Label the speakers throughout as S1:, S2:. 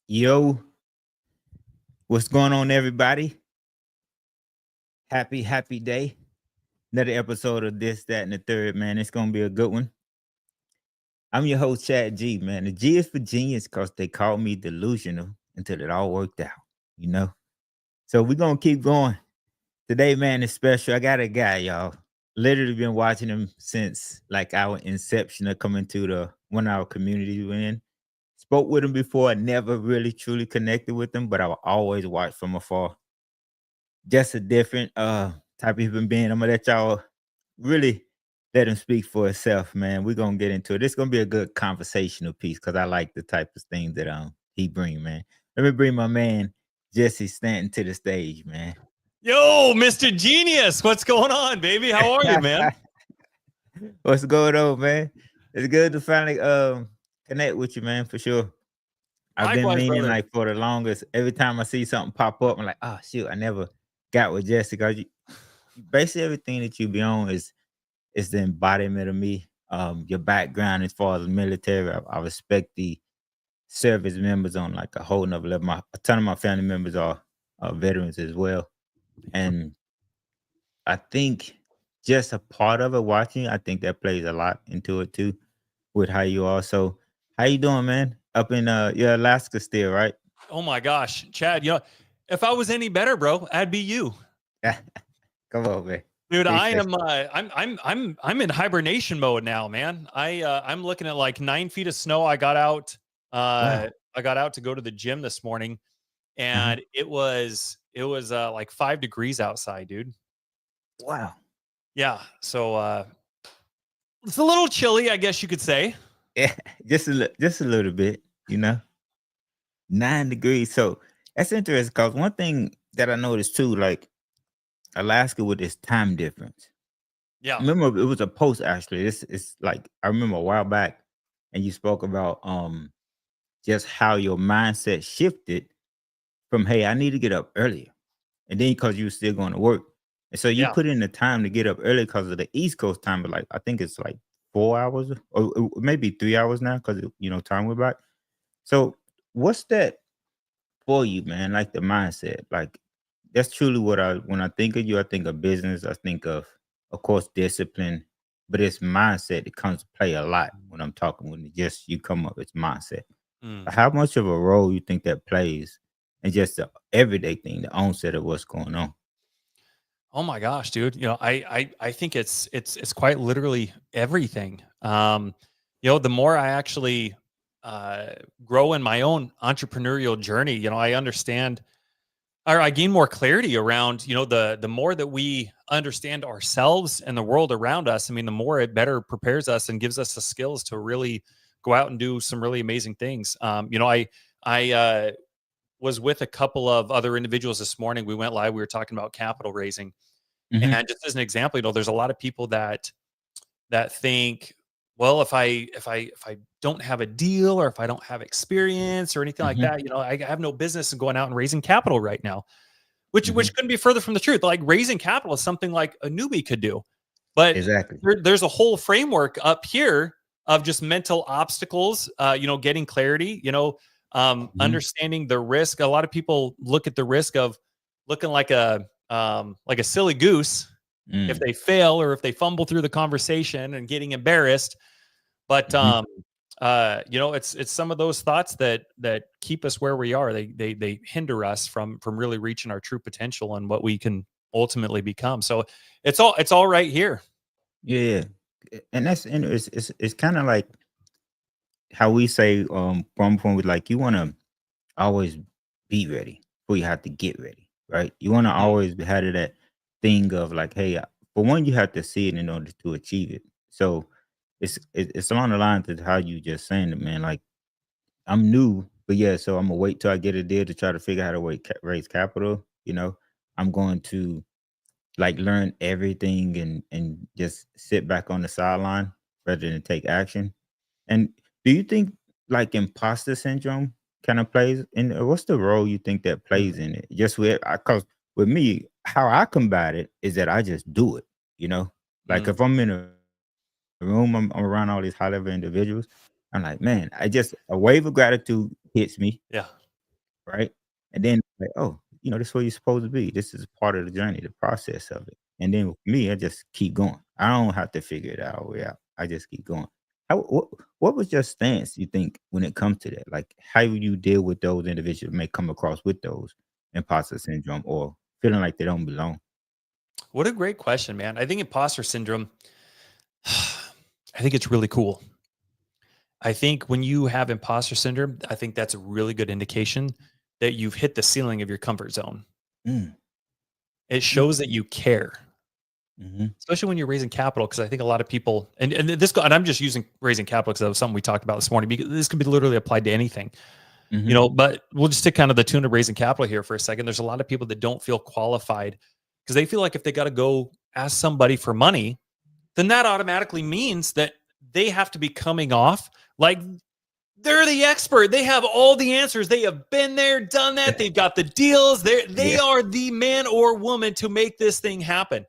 S1: Yo, what's going on, everybody? Happy day. Another episode of this, that, and the third, man. It's gonna be a good one. I'm your host, Chad G, man. The G is for genius because they called me delusional until it all worked out, you know? So we're gonna keep going. Today, man, is special. I got a guy, y'all. Literally been watching him since like our inception of coming to the one of our communities we're in. Spoke with him before. I never really truly connected with him, but I will always watch from afar. Just a different type of human being. I'm gonna let y'all really let him speak for itself, man. We're gonna get into it. This is gonna be a good conversational piece because I like the type of things that he bring, man. Let me bring my man Jesse Stanton to the stage, man.
S2: Yo, Mr. Genius, what's going on, baby? How are you, man?
S1: What's going on, man? It's good to finally connect with you, man, for sure. I've been
S2: Likewise,
S1: meaning
S2: brother.
S1: like for the longest. Every time I see something pop up, I'm like, oh shoot, I never got with Jessica. Basically everything that you be on is the embodiment of me. Your background as far as the military, I respect the service members on like a whole nother level. A ton of my family members are veterans as well, and I think just a part of it watching, I think that plays a lot into it too, with how you are. So, how you doing, man? Up in you're Alaska still, right?
S2: Oh my gosh, Chad, if I was any better, bro, I'd be you.
S1: Come on, man.
S2: Dude, I
S1: Appreciate
S2: am I'm in hibernation mode now, man. I'm looking at like 9 feet of snow. I got out
S1: Wow.
S2: I got out to go to the gym this morning,
S1: Uh-huh.
S2: and it was like 5 degrees outside, dude.
S1: Wow.
S2: Yeah, so it's a little chilly, I guess you could say.
S1: Yeah, just a little bit, you know. 9 degrees. So that's interesting because one thing that I noticed too, like Alaska with this time difference.
S2: Yeah.
S1: Remember, it was a post actually. It's like I remember a while back, and you spoke about just how your mindset shifted from hey, I need to get up earlier, and then because you were still going to work, and so you
S2: Yeah.
S1: put in the time to get up early because of the East Coast time, but like I think it's like 4 hours or maybe 3 hours now because time went back. So what's that for you, man? Like the mindset, like that's truly what when I think of you, I think of business. I think of course, discipline, but it's mindset that comes to play a lot when I'm talking. When it just you come up, it's mindset.
S2: Mm.
S1: How much of a role you think that plays, and just the everyday thing, the onset of what's going on?
S2: Oh my gosh, dude. I think it's quite literally everything. The more I actually uh grow in my own entrepreneurial journey, I understand or I gain more clarity around, the more that we understand ourselves and the world around us. I mean, the more it better prepares us and gives us the skills to really go out and do some really amazing things. I was with a couple of other individuals this morning. We went live. We were talking about capital raising.
S1: Hmm.
S2: And just as an example, there's a lot of people that think, well, if I don't have a deal or if I don't have experience or anything like
S1: Hmm.
S2: that, I have no business in going out and raising capital right now, which
S1: Hmm.
S2: which couldn't be further from the truth. Like raising capital is something like a newbie could do, but
S1: Exactly.
S2: there's a whole framework up here of just mental obstacles, getting clarity,
S1: Hmm.
S2: understanding the risk. A lot of people look at the risk of looking like a silly goose if
S1: Mm.
S2: they fail or if they fumble through the conversation and getting embarrassed. But
S1: Hmm.
S2: it's some of those thoughts that keep us where we are. They hinder us from really reaching our true potential and what we can ultimately become. So it's all right here.
S1: Yeah, and it's kind of like how we say from point with like you want to always be ready before you have to get ready, right? You want to
S2: Mhm.
S1: always have that thing of like, hey, for one, you have to see it in order to achieve it. So it's along the lines of how you just saying it, man. Like I'm new, but yeah, so I'm gonna wait till I get a deal to try to figure out how to raise capital. I'm going to like learn everything and just sit back on the sideline rather than take action. And do you think like imposter syndrome kind of plays in what's the role you think that plays in it? Just cause with me, how I combat it is that I just do it, you know? Like
S2: Mm.
S1: if I'm in a room, I'm around all these high level individuals, I'm like, man, I just a wave of gratitude hits me.
S2: Yeah.
S1: right? And then like, oh, this is where you're supposed to be. This is part of the journey, the process of it. And then with me, I just keep going. I don't have to figure it out all the way out. I just keep going. What was your stance, you think, when it comes to that? Like, how you deal with those individuals who may come across with those imposter syndrome or feeling like they don't belong?
S2: What a great question, man. I think imposter syndrome, I think it's really cool. I think when you have imposter syndrome, I think that's a really good indication that you've hit the ceiling of your comfort zone.
S1: Mm,
S2: It
S1: mm,
S2: shows that you care,
S1: mhm,
S2: especially when you're raising capital. Because I think a lot of people, and I'm just using raising capital because that was something we talked about this morning. Because this can be literally applied to anything,
S1: mhm.
S2: But we'll just take kind of the tune of raising capital here for a second. There's a lot of people that don't feel qualified because they feel like if they got to go ask somebody for money, then that automatically means that they have to be coming off like they're the expert. They have all the answers. They have been there, done that. They've got the deals. They
S1: Yeah,
S2: are the man or woman to make this thing happen.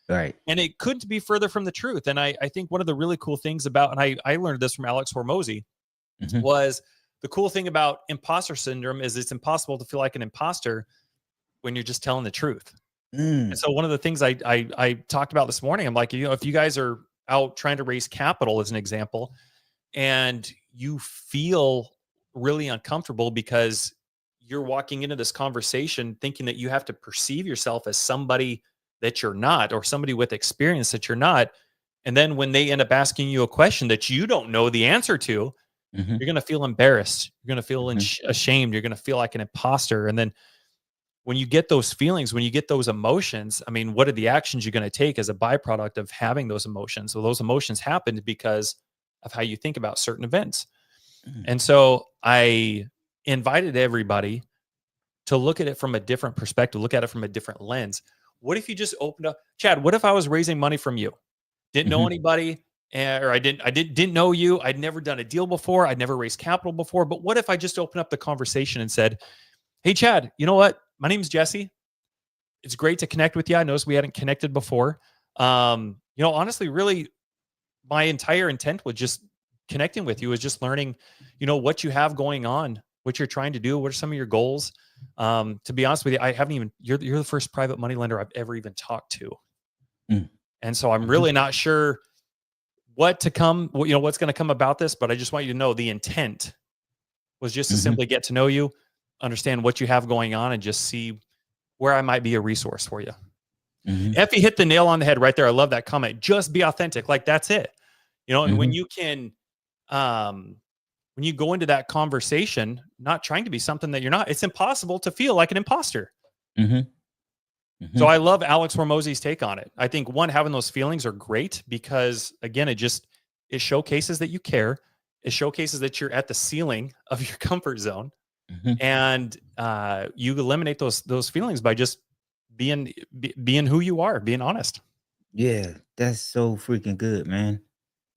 S1: right.
S2: And it couldn't be further from the truth. And I think one of the really cool things about, and I learned this from Alex Hormozy,
S1: Mhm.
S2: was the cool thing about imposter syndrome is it's impossible to feel like an imposter when you're just telling the truth. And
S1: Mm,
S2: so one of the things I talked about this morning, I'm like, if you guys are out trying to raise capital as an example, and you feel really uncomfortable because you're walking into this conversation thinking that you have to perceive yourself as somebody that you're not, or somebody with experience that you're not. And then when they end up asking you a question that you don't know the answer to,
S1: mhm,
S2: you're going to feel embarrassed. You're going to feel
S1: mhm,
S2: ashamed. You're going to feel like an imposter. And then when you get those feelings, when you get those emotions, I mean, what are the actions you're going to take as a byproduct of having those emotions? Well, those emotions happened because of how you think about certain events.
S1: mm,
S2: And so I invited everybody to look at it from a different perspective, look at it from a different lens. What if you just opened up, Chad? What if I was raising money from you? Didn't know
S1: mhm,
S2: anybody, or I didn't know you. I'd never done a deal before. I'd never raised capital before. But what if I just opened up the conversation and said, "Hey, Chad, you know what? My name's Jesse. It's great to connect with you. I noticed we hadn't connected before. Honestly, really, my entire intent was just connecting with you, is just learning, what you have going on, what you're trying to do, what are some of your goals. To be honest with you, I haven't even. You're the first private money lender I've ever even talked to,
S1: mm,
S2: and so I'm
S1: mhm,
S2: really not sure what's going to come about this, but I just want you to know the intent was just to
S1: mhm,
S2: simply get to know you, understand what you have going on, and just see where I might be a resource for you.
S1: mhm,
S2: Effie hit the nail on the head right there. I love that comment. Just be authentic. Like that's it. And when
S1: mhm,
S2: you can, when you go into that conversation, not trying to be something that you're not, it's impossible to feel like an imposter.
S1: mhm,
S2: So
S1: mhm,
S2: I love Alex Hormozy's take on it. I think one, having those feelings are great because again, it showcases that you care. It showcases that you're at the ceiling of your comfort zone,
S1: mhm.
S2: and you eliminate those feelings by just being who you are, being honest.
S1: Yeah, that's so freaking good, man.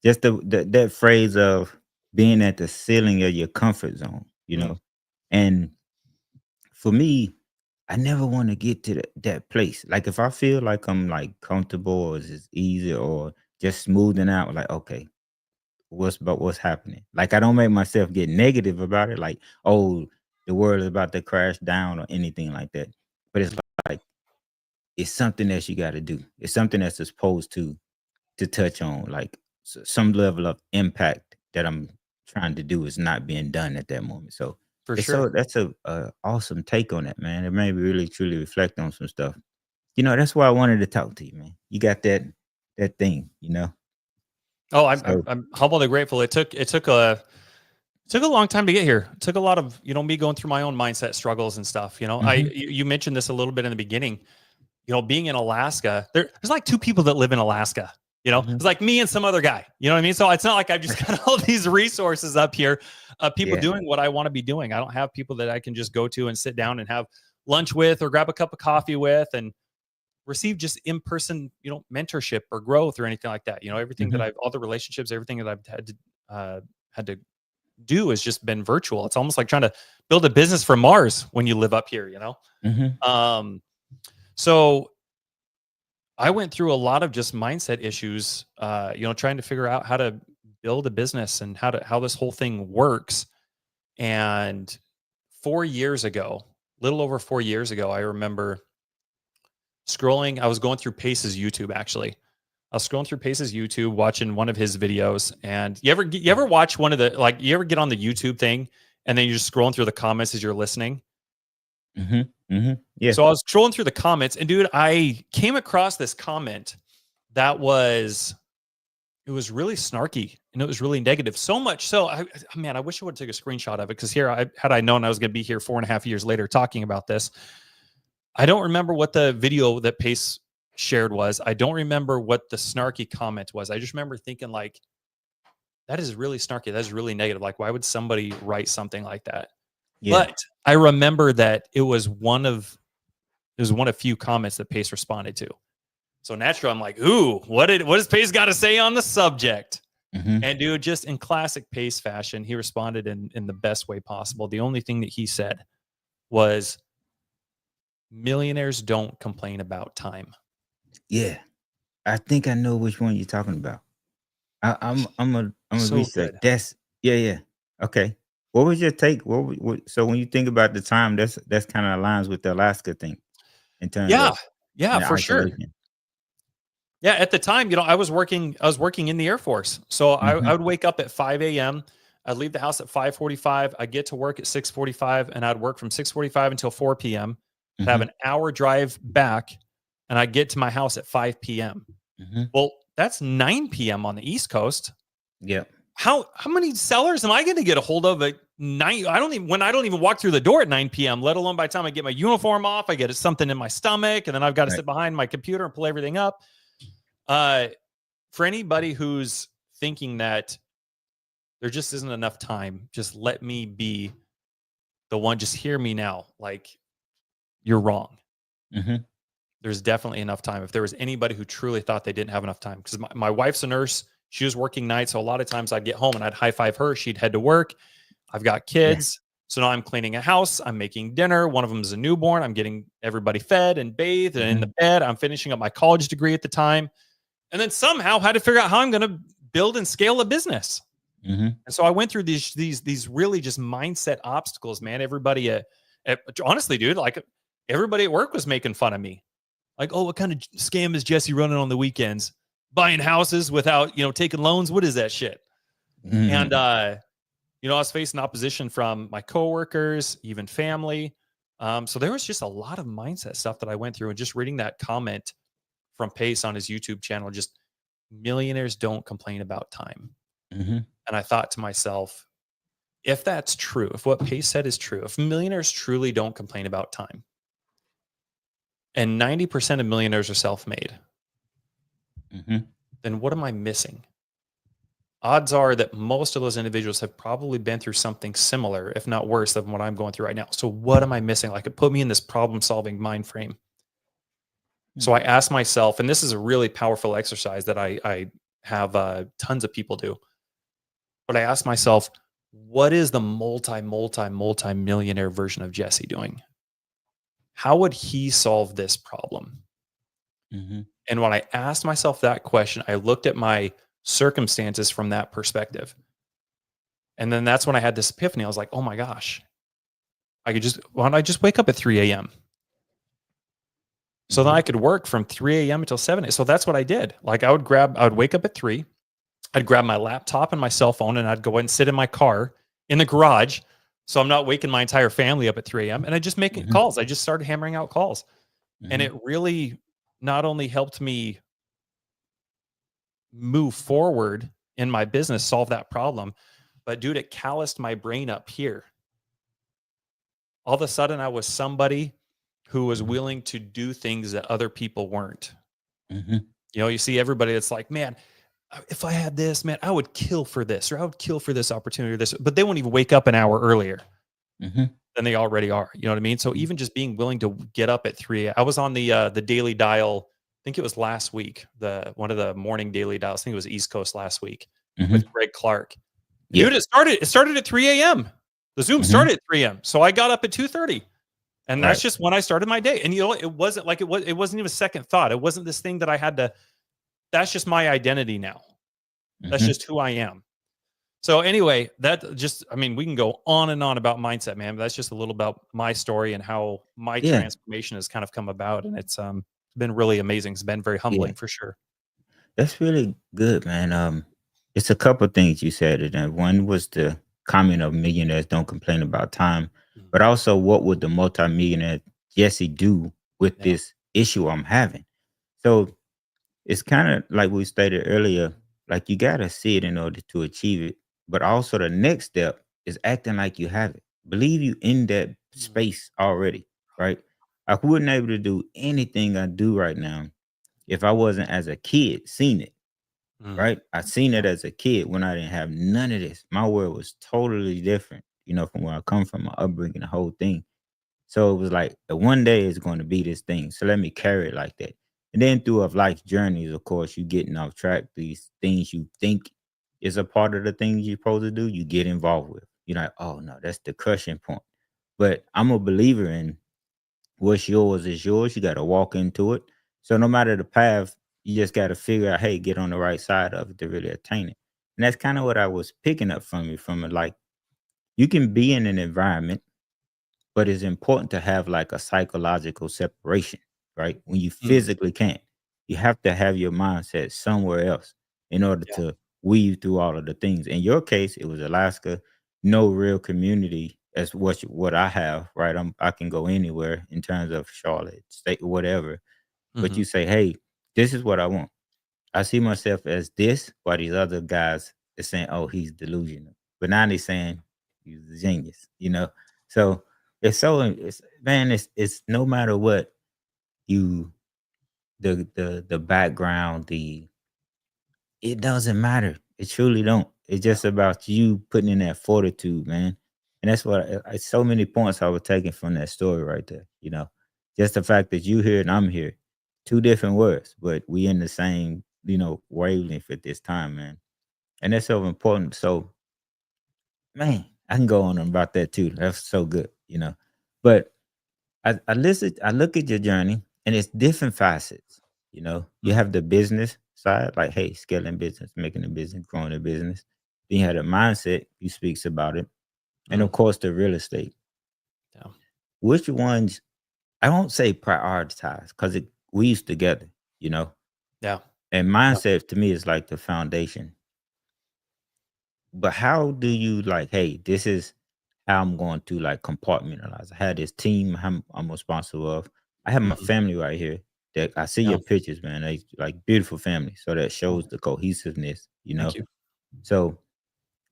S1: Just that phrase of being at the ceiling of your comfort zone,
S2: Mm,
S1: And for me, I never want to get to that place. Like if I feel like I'm like comfortable or it's just easy or just smoothing out, like, okay, what's happening? Like I don't make myself get negative about it, like, oh, the world is about to crash down or anything like that. But it's
S2: mm,
S1: like it's something that you got to do. It's something that's supposed to touch on, like some level of impact that I'm trying to do is not being done at that moment. So
S2: for
S1: it's
S2: sure.
S1: so that's a awesome take on that, man. It made me really truly reflect on some stuff. That's why I wanted to talk to you, man. You got that thing.
S2: Oh,
S1: So
S2: I'm humbled and grateful. It took a long time to get here. It took a lot of me going through my own mindset struggles and stuff.
S1: mhm,
S2: You mentioned this a little bit in the beginning. Being in Alaska, there's like two people that live in Alaska.
S1: mhm,
S2: It's like me and some other guy. You know what I mean? So it's not like I've just got all these resources up here, people
S1: yeah.
S2: doing what I want to be doing. I don't have people that I can just go to and sit down and have lunch with or grab a cup of coffee with and receive just in-person, mentorship or growth or anything like that. Everything that
S1: Mhm,
S2: all the relationships, everything that I've had to do has just been virtual. It's almost like trying to build a business from Mars when you live up here.
S1: mhm,
S2: Um, so I went through a lot of just mindset issues, trying to figure out how to build a business and how this whole thing works. And 4 years ago, little over 4 years ago, I remember scrolling. I was going through Pace's YouTube, actually. I was scrolling through Pace's YouTube, watching one of his videos. And you ever watch one of the, like, you ever get on the YouTube thing and then you're just scrolling through the comments as you're listening?
S1: Yeah.
S2: So I was scrolling through the comments, and dude, I came across this comment that was, it was really snarky and it was really negative. So much so, I wish I would have took a screenshot of it, because had I known I was going to be here 4.5 years later talking about this. I don't remember what the video that Pace shared was. I don't remember what the snarky comment was. I just remember thinking, like, that is really snarky. That is really negative. Like, why would somebody write something like that?
S1: Yeah.
S2: But I remember that it was one of few comments that Pace responded to. So naturally, I'm like, ooh, what does Pace got to say on the subject? And dude, just in classic Pace fashion, he responded in the best way possible. The only thing that he said was, millionaires don't complain about time.
S1: Yeah. I think I know which one you're talking about. I'm gonna
S2: So
S1: research.
S2: good.
S1: That's yeah. Okay. What was your take? So when you think about the time, that's kind of aligns with the Alaska thing in terms of
S2: Yeah,
S1: the
S2: for sure.
S1: isolation.
S2: Yeah, at the time, I was working in the Air Force. So I would wake up at 5 a.m. I'd leave the house at 5:45. I'd get to work at 6:45, and I'd work from 6:45 until 4 p.m. I'd have an hour drive back, and I'd get to my house at 5 p.m. Well, that's 9 p.m. on the East Coast.
S1: Yeah.
S2: How many sellers am I going to get a hold of at 9? I don't even walk through the door at 9 p.m., let alone by the time I get my uniform off, I get something in my stomach, and then I've got to sit behind my computer and pull everything up. For anybody who's thinking that there just isn't enough time, just let me be the one. Just hear me now. Like, you're wrong. There's definitely enough time. If there was anybody who truly thought they didn't have enough time, because my wife's a nurse, she was working nights. So a lot of times I'd get home and I'd high five her. She'd head to work. I've got kids. So now I'm cleaning a house. I'm making dinner. One of them is a newborn. I'm getting everybody fed and bathed and in the bed. I'm finishing up my college degree at the time. And then somehow had to figure out how I'm going to build and scale a business. And so I went through these really just mindset obstacles, man. Everybody, honestly, dude, like, everybody at work was making fun of me. Like, oh, what kind of scam is Jesse running on the weekends? Buying houses without, taking loans? What is that shit? And, I was facing opposition from my coworkers, even family. So there was just a lot of mindset stuff that I went through, and just reading that comment from Pace on his YouTube channel, just, millionaires don't complain about time. And I thought to myself, if that's true, if what Pace said is true, if millionaires truly don't complain about time, and 90% of millionaires are self-made, then what am I missing? Odds are that most of those individuals have probably been through something similar, if not worse, than what I'm going through right now. So what am I missing? Like, it put me in this problem-solving mind frame. So I asked myself, and this is a really powerful exercise that I have tons of people do, but I asked myself, what is the multi-millionaire version of Jesse doing? How would he solve this problem? And when I asked myself that question, I looked at my circumstances from that perspective. And then that's when I had this epiphany. I was like, oh my gosh, why don't I just wake up at 3 a.m.? So then I could work from 3 a.m. until 7 a.m. So that's what I did. Like, I would wake up at 3. I'd grab my laptop and my cell phone, and I'd go and sit in my car in the garage. So I'm not waking my entire family up at 3 a.m. And I just make calls. I just started hammering out calls. And it really not only helped me move forward in my business, solve that problem, but dude, it calloused my brain up here. All of a sudden, I was somebody who was willing to do things that other people weren't. You see everybody that's like, man, if I had this, man, I would kill for this, or I would kill for this opportunity or this, but they won't even wake up an hour earlier than they already are. You know what I mean? So even just being willing to get up at 3, I was on the Daily Dial. I think it was last week, one of the morning Daily Dials. I think it was East Coast last week with Greg Clark. Dude, it started at 3 a.m. The Zoom started at 3 a.m. So I got up at 2:30. And that's just when I started my day. And it wasn't like it wasn't even a second thought. It wasn't this thing that I had to, that's just my identity now. That's just who I am. So anyway, that just, I mean, we can go on and on about mindset, man. But that's just a little about my story and how my
S1: Yeah,
S2: transformation has kind of come about. And it's been really amazing. It's been very
S1: yeah.
S2: humbling for sure.
S1: That's really good, man. It's a couple things you said. And one was the comment of millionaires don't complain about time,
S2: Mhm.
S1: but also what would the multimillionaire Jesse do with
S2: Yeah.
S1: this issue I'm having? So it's kind of like we stated earlier, like you gotta see it in order to achieve it. But also the next step is acting like you have it. Believe you in that
S2: Mhm.
S1: space already, right? I wouldn't able to do anything I do right now if I wasn't as a kid seen it,
S2: Mm.
S1: right? I seen
S2: Yeah.
S1: it as a kid when I didn't have none of this. My world was totally different, from where I come from, my upbringing, the whole thing. So it was like the one day is going to be this thing. So let me carry it like that. And then through of life's journeys, of course, you getting off track. These things you think is a part of the things you're supposed to do, you get involved with. You're like, oh no, that's the crushing point. But I'm a believer in what's yours is yours. You got to walk into it. So no matter the path, you just got to figure out, hey, get on the right side of it to really attain it. And that's kind of what I was picking up from you, from it. Like you can be in an environment, but it's important to have like a psychological separation, right? When you
S2: Mm.
S1: physically can't, you have to have your mindset somewhere else in order
S2: Yeah.
S1: to weave through all of the things. In your case, it was Alaska, no real community as what I have, right? I can go anywhere in terms of Charlotte, state, whatever. But
S2: Hmm.
S1: you say, hey, this is what I want. I see myself as this, while these other guys are saying, "Oh, he's delusional," but now they're saying he's a genius. So it's man, it's no matter what you the background, it doesn't matter. It truly don't. It's
S2: Yeah.
S1: just about you putting in that fortitude, man. And that's what so many points I was taking from that story right there. Just the fact that you here and I'm here, two different words, but we in the same wavelength at this time, man. And that's so important. So, man, I can go on about that too. That's so good. But I look at your journey and it's different facets. You
S2: Mhm.
S1: have the business side, like, hey, scaling business, making a business, growing a business. Then you have the mindset, you speaks about it. And
S2: Mm.
S1: of course the real estate.
S2: Yeah.
S1: Which ones I won't say prioritize because it weaves together.
S2: Yeah.
S1: And
S2: Yeah.
S1: mindset to me is like the foundation. But how do you like, hey, this is how I'm going to like compartmentalize. I had this team I'm responsible of. I have my
S2: Mhm.
S1: family right here that I see
S2: Yeah.
S1: your pictures, man. They like beautiful family. So that
S2: Oh,
S1: shows the cohesiveness.
S2: thank you.
S1: So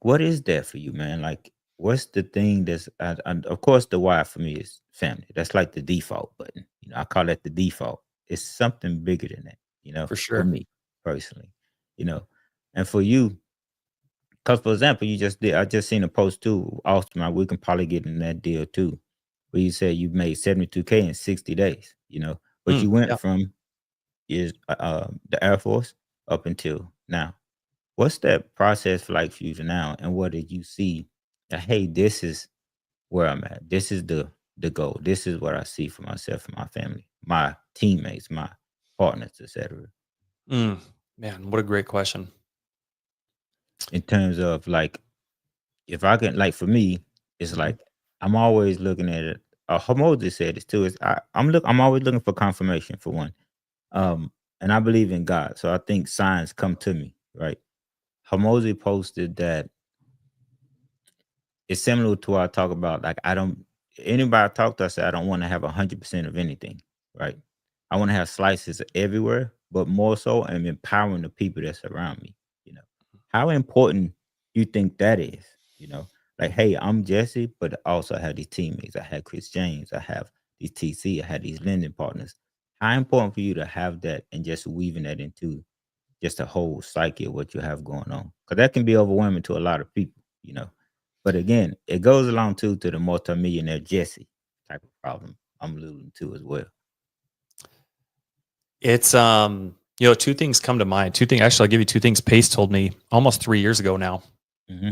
S1: what is that for you, man? Like, what's the thing that's, of course, the why for me is family. That's like the default button. I call that the default. It's something bigger than that,
S2: For
S1: for
S2: sure.
S1: me personally. And for you, because for example, I just seen a post too. Austin, we can probably get in that deal too, where you said you made 72K in 60 days, but
S2: Mm.
S1: you went
S2: Yeah.
S1: from the Air Force up until now. What's that process like for you to now? And what did you see that, hey, this is where I'm at. This is the goal. This is what I see for myself and my family, my teammates, my partners, etc.
S2: Mm. Man, what a great question.
S1: In terms of like, if I can, like for me, it's
S2: Mhm.
S1: like I'm always looking at it. Moses said this too. Is I'm always looking for confirmation for one.
S2: Yeah.
S1: Um, and I believe in God, so I think signs come to me. Right. Hamosi posted that it's similar to what I talk about. Like I don't anybody I talk to, I say I don't want to have 100% of anything. Right. I want to have slices everywhere, but more so I'm empowering the people that's around me. You know, how important you think that is? You know, like, hey, I'm Jesse, but I also have these teammates. I had Chris James, I have these TC, I had these lending partners. How important for you to have that and just weaving that into just a whole psyche of what you have going on? Because that can be overwhelming to a lot of people. But again, it goes along too to the multimillionaire Jesse type of problem I'm alluding to as well.
S2: It's two things come to mind. Two things actually I'll give you two things Pace told me almost 3 years ago now
S1: Hmm.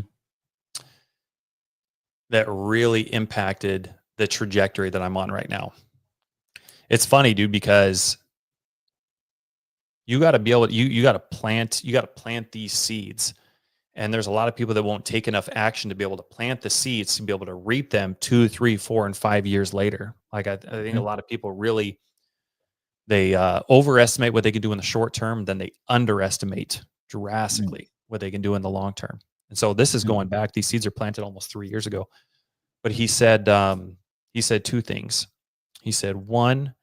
S2: that really impacted the trajectory that I'm on right now. It's funny, dude, because you got to be able you got to plant these seeds. And there's a lot of people that won't take enough action to be able to plant the seeds to be able to reap them 2, 3, 4, and 5 years later. Like I think a lot of people really they overestimate what they can do in the short term, then they underestimate drastically what they can do in the long term. And so this is going back. These seeds are planted almost 3 years ago. But he said 2 things. He said, one,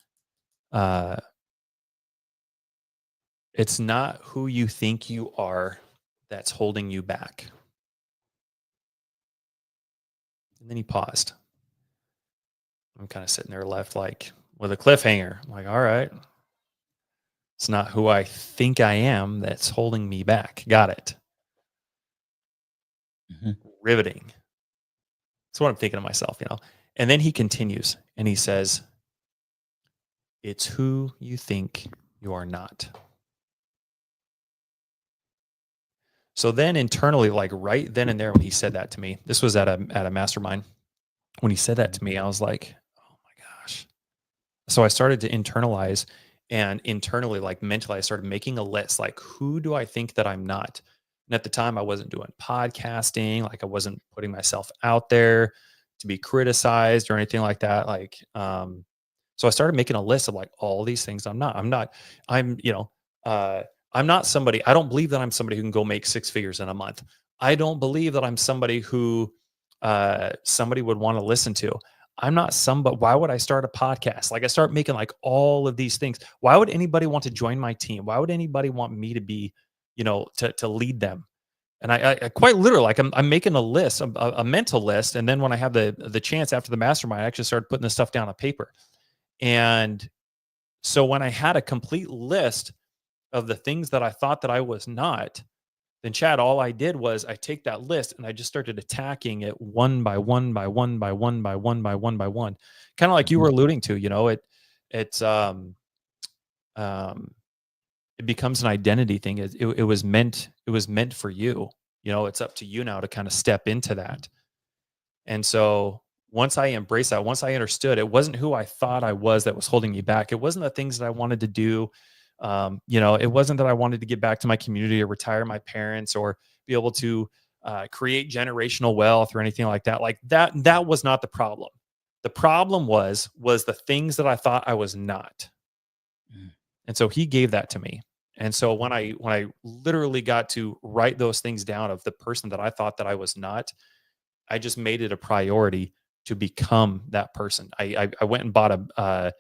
S2: it's not who you think you are that's holding you back. And then he paused. I'm kind of sitting there left like with a cliffhanger. I'm like, all right. It's not who I think I am that's holding me back. Got it. Riveting. That's what I'm thinking of myself, you know. And then he continues and he says, it's who you think you are not. So then internally, like right then and there when he said that to me, this was at a mastermind. When he said that to me, I was like, oh my gosh. So I started to internalize, and internally, like mentally, I started making a list, like, who do I think that I'm not? And at the time I wasn't doing podcasting, like I wasn't putting myself out there to be criticized or anything like that. Like, so I started making a list of like all these things I'm not. I'm not somebody, I don't believe that I'm somebody who can go make 6 figures in a month. I don't believe that I'm somebody who somebody would want to listen to. I'm not somebody, why would I start a podcast? Like I start making like all of these things. Why would anybody want to join my team? Why would anybody want me to be, to lead them? And I quite literally, like I'm making a list, a mental list. And then when I have the chance after the mastermind, I actually started putting this stuff down on paper. And so when I had a complete list of the things that I thought that I was not, then Chad, all I did was I take that list and I just started attacking it one by one by one by one by one by one by one, kind of like you were alluding to. It becomes an identity thing. It was meant for you. It's up to you now to kind of step into that. And so once I embraced that, once I understood, it wasn't who I thought I was that was holding me back. It wasn't the things that I wanted to do. It wasn't that I wanted to get back to my community or retire my parents or be able to create generational wealth or anything like that. Like that was not the problem. The problem was the things that I thought I was not. And so he gave that to me. And so when I literally got to write those things down of the person that I thought that I was not, I just made it a priority to become that person. I went and bought a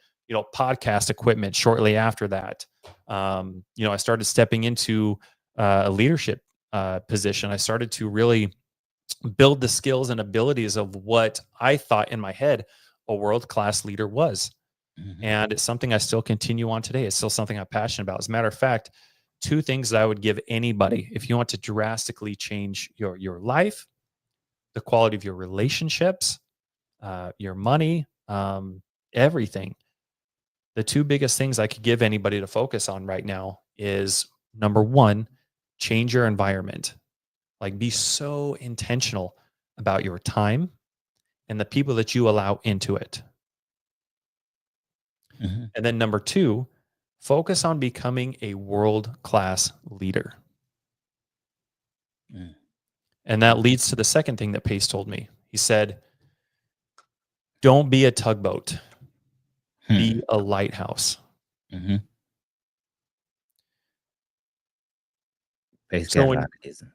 S2: podcast equipment shortly after that. I started stepping into a leadership position. I started to really build the skills and abilities of what I thought in my head a world-class leader was. And it's something I still continue on today. It's still something I'm passionate about. As a matter of fact, 2 things that I would give anybody if you want to drastically change your life, the quality of your relationships, your money, everything. The 2 biggest things I could give anybody to focus on right now is number 1, change your environment. Like be so intentional about your time and the people that you allow into it. And then number 2, focus on becoming a world-class leader. And that leads to the second thing that Pace told me. He said, don't be a tugboat. Be a lighthouse.
S1: Pace got a lot of isms.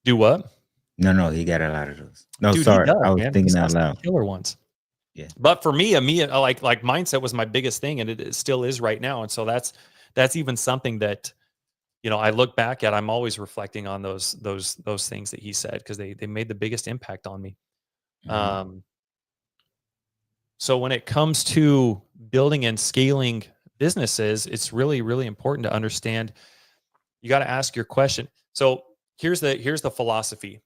S2: Do what?
S1: No, he got a lot of those. No,
S2: Dude,
S1: sorry,
S2: he does,
S1: I was
S2: man.
S1: thinking
S2: He's
S1: out
S2: got some
S1: loud.
S2: killer ones.
S1: Yeah.
S2: But for me, like mindset was my biggest thing, and it still is right now. And so that's even something that I look back at. I'm always reflecting on those things that he said because they made the biggest impact on me. So when it comes to building and scaling businesses, it's really, really important to understand. You got to ask your question. So here's the philosophy.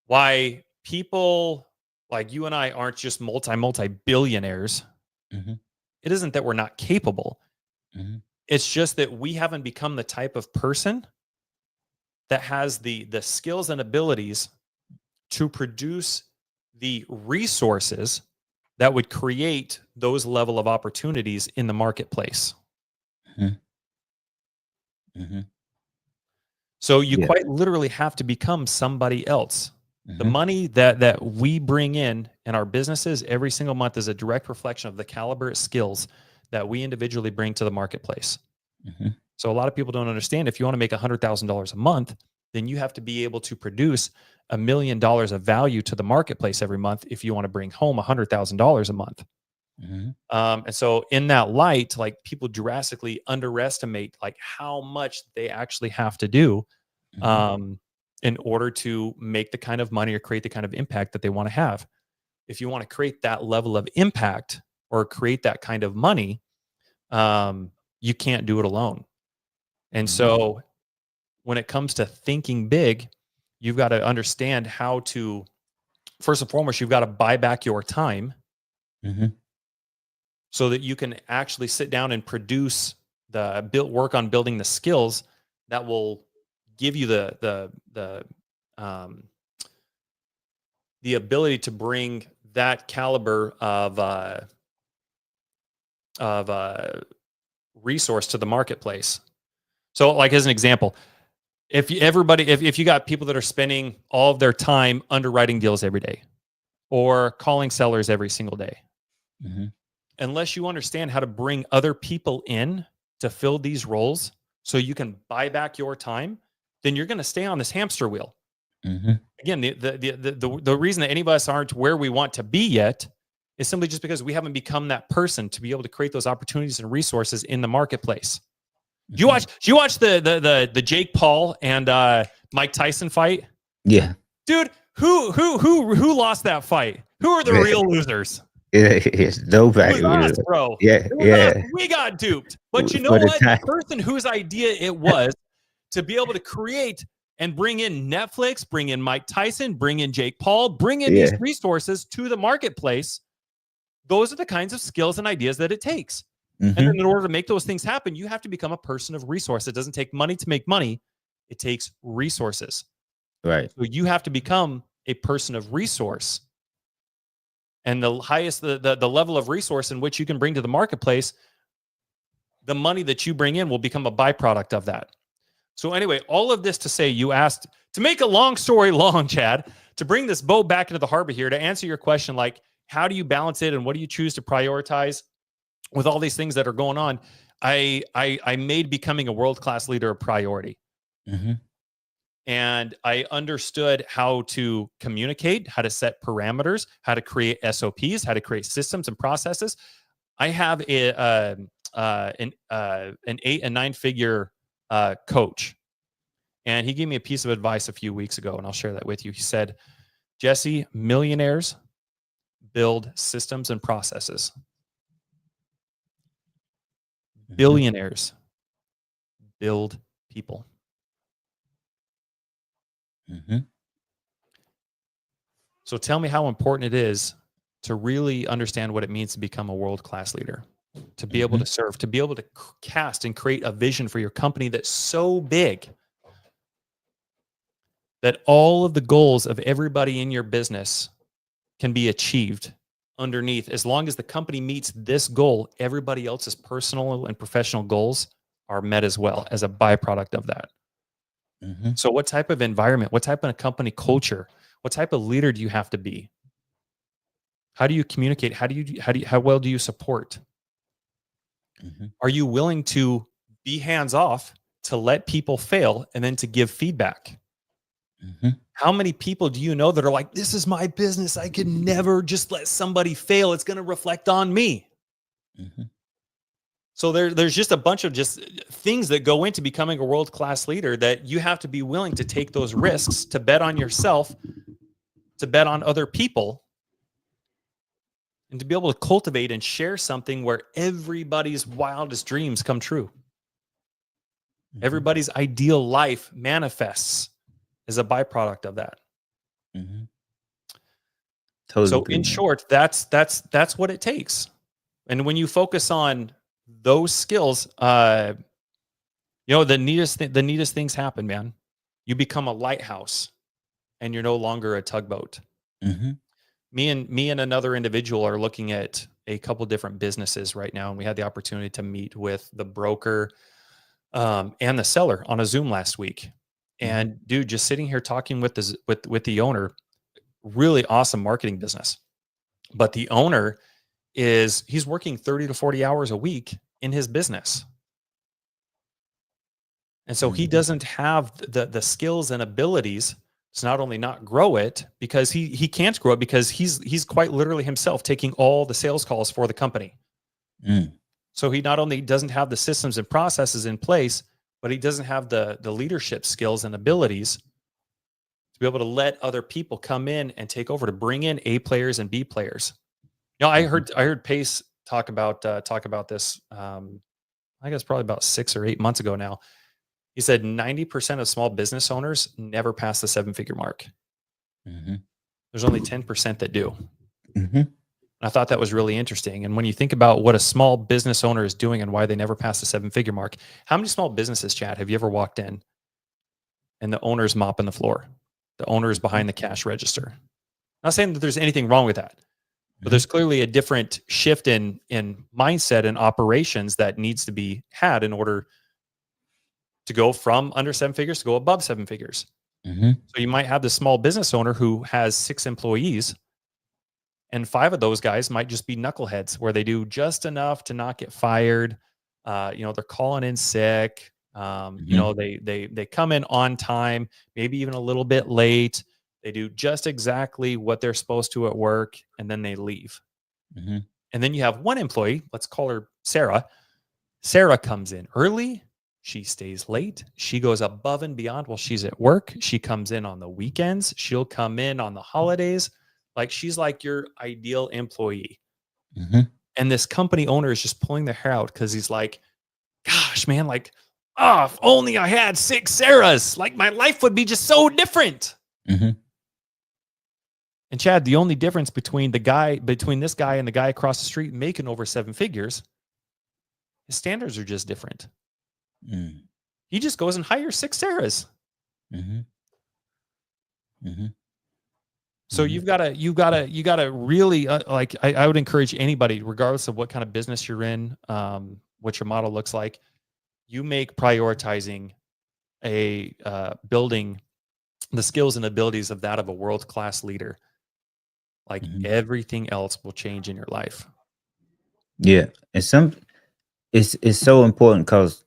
S2: Why people like you and I aren't just multi billionaires. It isn't that we're not capable. It's just that we haven't become the type of person that has the skills and abilities to produce the resources that would create those level of opportunities in the marketplace. So you
S1: Yeah.
S2: quite literally have to become somebody else. The
S1: Mhm.
S2: money that we bring in our businesses every single month is a direct reflection of the caliber of skills that we individually bring to the marketplace.
S1: Mhm.
S2: So a lot of people don't understand, if you want to make $100,000 a month, then you have to be able to produce $1 million of value to the marketplace every month if you want to bring home $100,000 a month.
S1: Mhm.
S2: And so in that light, like, people drastically underestimate like how much they actually have to do
S1: Mhm.
S2: um, in order to make the kind of money or create the kind of impact that they want to have. If you want to create that level of impact or create that kind of money, you can't do it alone. And
S1: Mhm.
S2: so when it comes to thinking big, you've got to understand how to, first and foremost, you've got to buy back your time
S1: Mhm.
S2: so that you can actually sit down and produce work on building the skills that will give you um, the ability to bring that caliber of resource to the marketplace. So, like, as an example, if you got people that are spending all of their time underwriting deals every day or calling sellers every single day,
S1: Mhm.
S2: unless you understand how to bring other people in to fill these roles so you can buy back your time, then you're going to stay on this hamster wheel.
S1: Mhm.
S2: Again, the reason that any of us aren't where we want to be yet is simply just because we haven't become that person to be able to create those opportunities and resources in the marketplace.
S1: Mhm.
S2: Do you watch the Jake Paul and Mike Tyson fight?
S1: Yeah.
S2: Dude, who lost that fight? Who are the
S1: Yeah.
S2: real losers?
S1: It's
S2: It was
S1: nobody
S2: us,
S1: really.
S2: bro.
S1: Yeah.
S2: It was us.
S1: Yeah.
S2: We got duped. But you know
S1: For the
S2: what? The
S1: time.
S2: person whose idea it was to be able to create and bring in Netflix, bring in Mike Tyson, bring in Jake Paul, bring in these
S1: Yeah.
S2: resources to the marketplace, those are the kinds of skills and ideas that it takes. And then
S1: Mhm.
S2: in order to make those things happen, you have to become a person of resource. It doesn't take money to make money. It takes resources.
S1: Right.
S2: So you have to become a person of resource. And the highest, the level of resource in which you can bring to the marketplace, the money that you bring in will become a byproduct of that. So anyway, all of this to say, you asked, to make a long story long, Chad, to bring this boat back into the harbor here, to answer your question, like, how do you balance it and what do you choose to prioritize with all these things that are going on? I made becoming a world-class leader a priority.
S1: Mhm.
S2: And I understood how to communicate, how to set parameters, how to create SOPs, how to create systems and processes. I have an 8 and 9 figure coach, and he gave me a piece of advice a few weeks ago, and I'll share that with you. He said, "Jesse, millionaires build systems and processes.
S1: Mhm.
S2: Billionaires build people."
S1: Mhm.
S2: So tell me how important it is to really understand what it means to become a world-class leader, to be able to
S1: Mhm.
S2: serve, to be able to cast and create a vision for your company that's so big that all of the goals of everybody in your business can be achieved underneath. As long as the company meets this goal, everybody else's personal and professional goals are met as well as a byproduct of that.
S1: Mhm.
S2: So what type of environment, what type of company culture, what type of leader do you have to be? How do you communicate? How well do you support?
S1: Mhm.
S2: Are you willing to be hands off, to let people fail, and then to give feedback?
S1: Mhm.
S2: How many people do you know that are like, this is my business, I can never just let somebody fail, it's going to reflect on me?
S1: Mhm.
S2: So there's just a bunch of just things that go into becoming a world-class leader, that you have to be willing to take those risks, to bet on yourself, to bet on other people, and to be able to cultivate and share something where everybody's wildest dreams come true.
S1: Mhm.
S2: Everybody's ideal life manifests as a byproduct of that.
S1: Mhm. Totally
S2: So
S1: agree,
S2: in
S1: man.
S2: short, that's what it takes. And when you focus on those skills, the neatest things happen, man. You become a lighthouse, and you're no longer a tugboat.
S1: Mhm.
S2: Me and another individual are looking at a couple different businesses right now, and we had the opportunity to meet with the broker and the seller on a Zoom last week.
S1: Mhm.
S2: And dude, just sitting here talking with this with the owner, really awesome marketing business. But the owner he's working 30 to 40 hours a week in his business. And so he
S1: Mhm.
S2: doesn't have the skills and abilities to not only not grow it, because he can't grow it because he's quite literally himself taking all the sales calls for the company.
S1: Mm.
S2: So he not only doesn't have the systems and processes in place, but he doesn't have the leadership skills and abilities to be able to let other people come in and take over, to bring in A players and B players. You know,
S1: Mhm.
S2: I heard Pace talk about this. I guess probably about 6 or 8 months ago now. He said 90% of small business owners never pass the 7-figure mark.
S1: Mhm.
S2: There's only 10% that do.
S1: Mhm.
S2: And I thought that was really interesting. And when you think about what a small business owner is doing and why they never pass the 7-figure mark, how many small businesses, Chad, have you ever walked in and the owner's mopping the floor? The owner's
S1: Mhm.
S2: behind the cash register. Not saying that there's anything wrong with that, but
S1: Mhm.
S2: there's clearly a different shift in mindset and operations that needs to be had in order to go from under 7 figures to go above 7 figures.
S1: Mhm.
S2: So you might have the small business owner who has 6 employees, and 5 of those guys might just be knuckleheads where they do just enough to not get fired. They're calling in sick.
S1: Mhm.
S2: They come in on time, maybe even a little bit late. They do just exactly what they're supposed to at work, and then they leave.
S1: Mhm.
S2: And then you have one employee, let's call her Sarah. Sarah comes in early. She stays late. She goes above and beyond while she's at work. She comes in on the weekends. She'll come in on the holidays. Like, she's like your ideal employee.
S1: Mhm.
S2: And this company owner is just pulling their hair out because he's like, gosh, man, like, oh, if only I had 6 Sarahs, like my life would be just so different.
S1: Mhm.
S2: And Chad, the only difference between this guy and the guy across the street making over 7 figures, his standards are just different.
S1: Mm.
S2: He just goes and hires 6 Sarahs.
S1: Mhm. Mhm.
S2: So
S1: Mhm.
S2: you gotta really like, I would encourage anybody, regardless of what kind of business you're in, what your model looks like, you make prioritizing building the skills and abilities of that of a world class leader. Like,
S1: Mhm.
S2: everything else will change in your life.
S1: Yeah, and it's so important because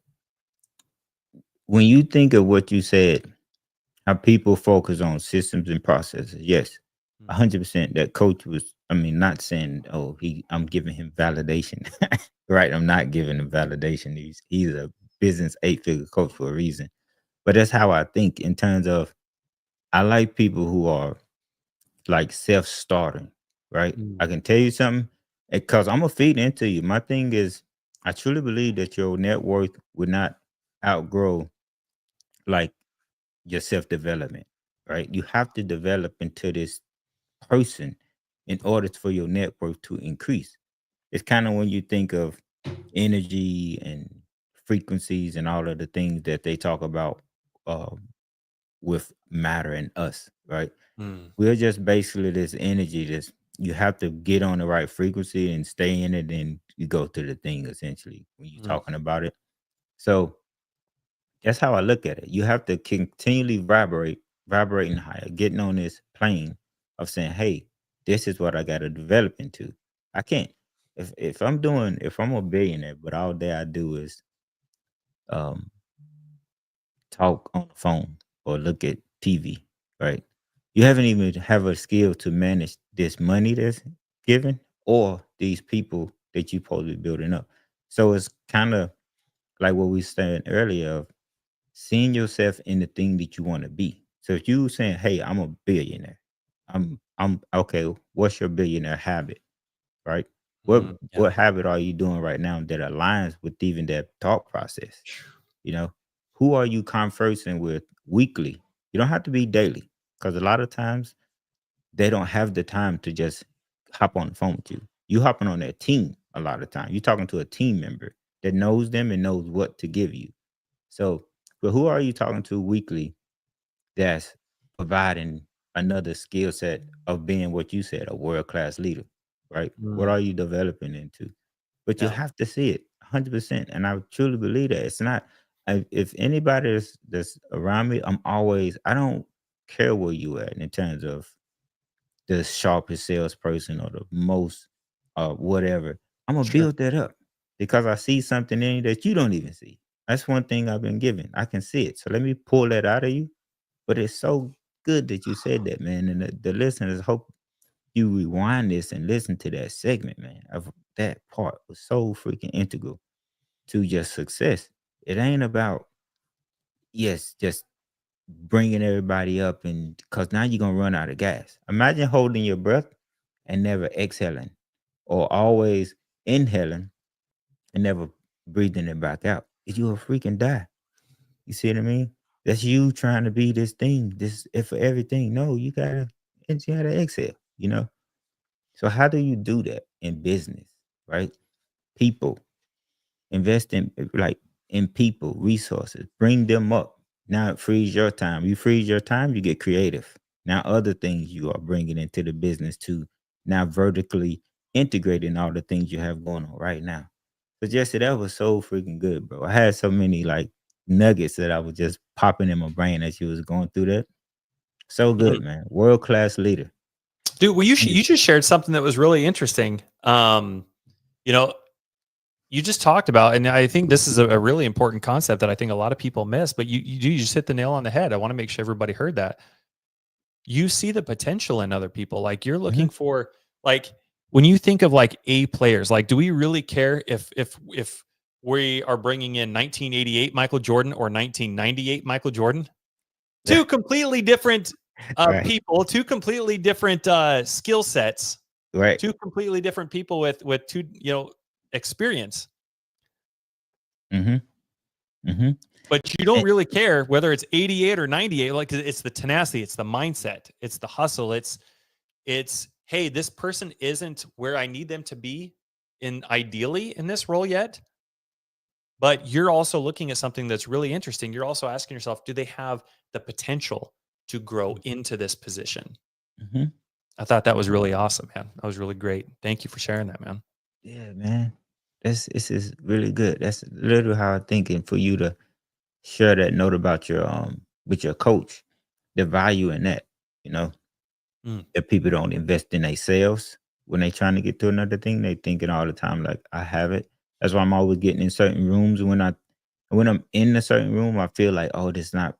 S1: when you think of what you said, how people focus on systems and processes. Yes,
S2: Mm,
S1: 100%. That coach was. I mean, not saying, "Oh, I'm giving him validation." Right? I'm not giving him validation. He's a business 8-figure coach for a reason. But that's how I think in terms of I like people who are like self-starting. Right?
S2: mm,
S1: I can tell you something because I'm gonna feed into you. My thing is, I truly believe that your net worth would not outgrow like your self-development, right? You have to develop into this person in order for your net worth to increase. It's kind of when you think of energy and frequencies and all of the things that they talk about um, with matter and us, right?
S2: mm,
S1: We're just basically this energy. This you have to get on the right frequency and stay in it, and you go to the thing essentially when you're
S2: mm,
S1: talking about it. So that's how I look at it. You have to continually vibrating higher, getting on this plane of saying, "Hey, this is what I got to develop into." I can't if I'm a billionaire, but all day I do is um talk on the phone or look at TV, right? You haven't even have a skill to manage this money that's given or these people that you supposed to be building up. So it's kind of like what we said earlier of seeing yourself in the thing that you want to be. So if you saying, "Hey, I'm a billionaire," I'm okay. What's your billionaire habit, right? What
S2: yeah.
S1: habit are you doing right now that aligns with even that thought process? You know, who are you conversing with weekly? You don't have to be daily because a lot of times they don't have the time to just hop on the phone with you. You hopping on their team a lot of time. You're talking to a team member that knows them and knows what to give you. So, but who are you talking to weekly that's providing another skill set of being what you said, a world class leader, right? What
S2: Mm,
S1: are you developing into? But you
S2: yeah.
S1: have to see it 100%. And I truly believe that it's not. if anybody that's around me, I don't care where you at in terms of the sharpest salesperson or the most whatever. I'm gonna
S2: Sure.
S1: build that up because I see something in you that you don't even see. That's one thing I've been given. I can see it. So let me pull that out of you. But it's so good that you said that, man. And the listeners hope you rewind this and listen to that segment, man. Of that part was so freaking integral to your success. It ain't about yes, just bringing everybody up and because now you're gonna run out of gas. Imagine holding your breath and never exhaling, or always inhaling and never breathing it back out. You'll freaking die. You see what I mean? That's you trying to be this thing, this if for everything. No, you gotta exhale. So how do you do that in business, right? People. Invest in people, resources, bring them up. Now it frees your time. You freeze your time, you get creative. Now other things you are bringing into the business to now vertically integrating all the things you have going on right now. So Jesse, that was so freaking good, bro. I had so many like nuggets that I was just popping in my brain as you was going through that. So
S2: Mhm.
S1: good, man. World class leader.
S2: Dude, well,
S1: Yeah.
S2: you just shared something that was really interesting. You know, you just talked about, and I think this is a really important concept that I think a lot of people miss. But you just hit the nail on the head. I want to make sure everybody heard that. You see the potential in other people. Like you're
S1: Mhm.
S2: looking for, like when you think of like A players, like do we really care if we are bringing in 1988 Michael Jordan or 1998 Michael Jordan? Two completely different
S1: Right.
S2: people, two completely different skill sets,
S1: Right.
S2: two completely different people with two, experience.
S1: Mm-hmm. Mm-hmm.
S2: But you don't really care whether it's 88 or 98. Like it's the tenacity, it's the mindset, it's the hustle, it's hey, this person isn't where I need them to be in ideally in this role yet. But you're also looking at something that's really interesting. You're also asking yourself, do they have the potential to grow into this position?
S1: Mm-hmm.
S2: I thought that was really awesome, man. That was really great. Thank you for sharing that, man.
S1: Yeah, man. This is really good. That's literally how I'm thinking for you to share that note about your with your coach, the value in that, you know,
S2: Mm,
S1: that people don't invest in themselves when they trying to get to another thing. They thinking all the time like I have it. That's why I'm always getting in certain rooms. When I'm in a certain room, I feel like, oh, this not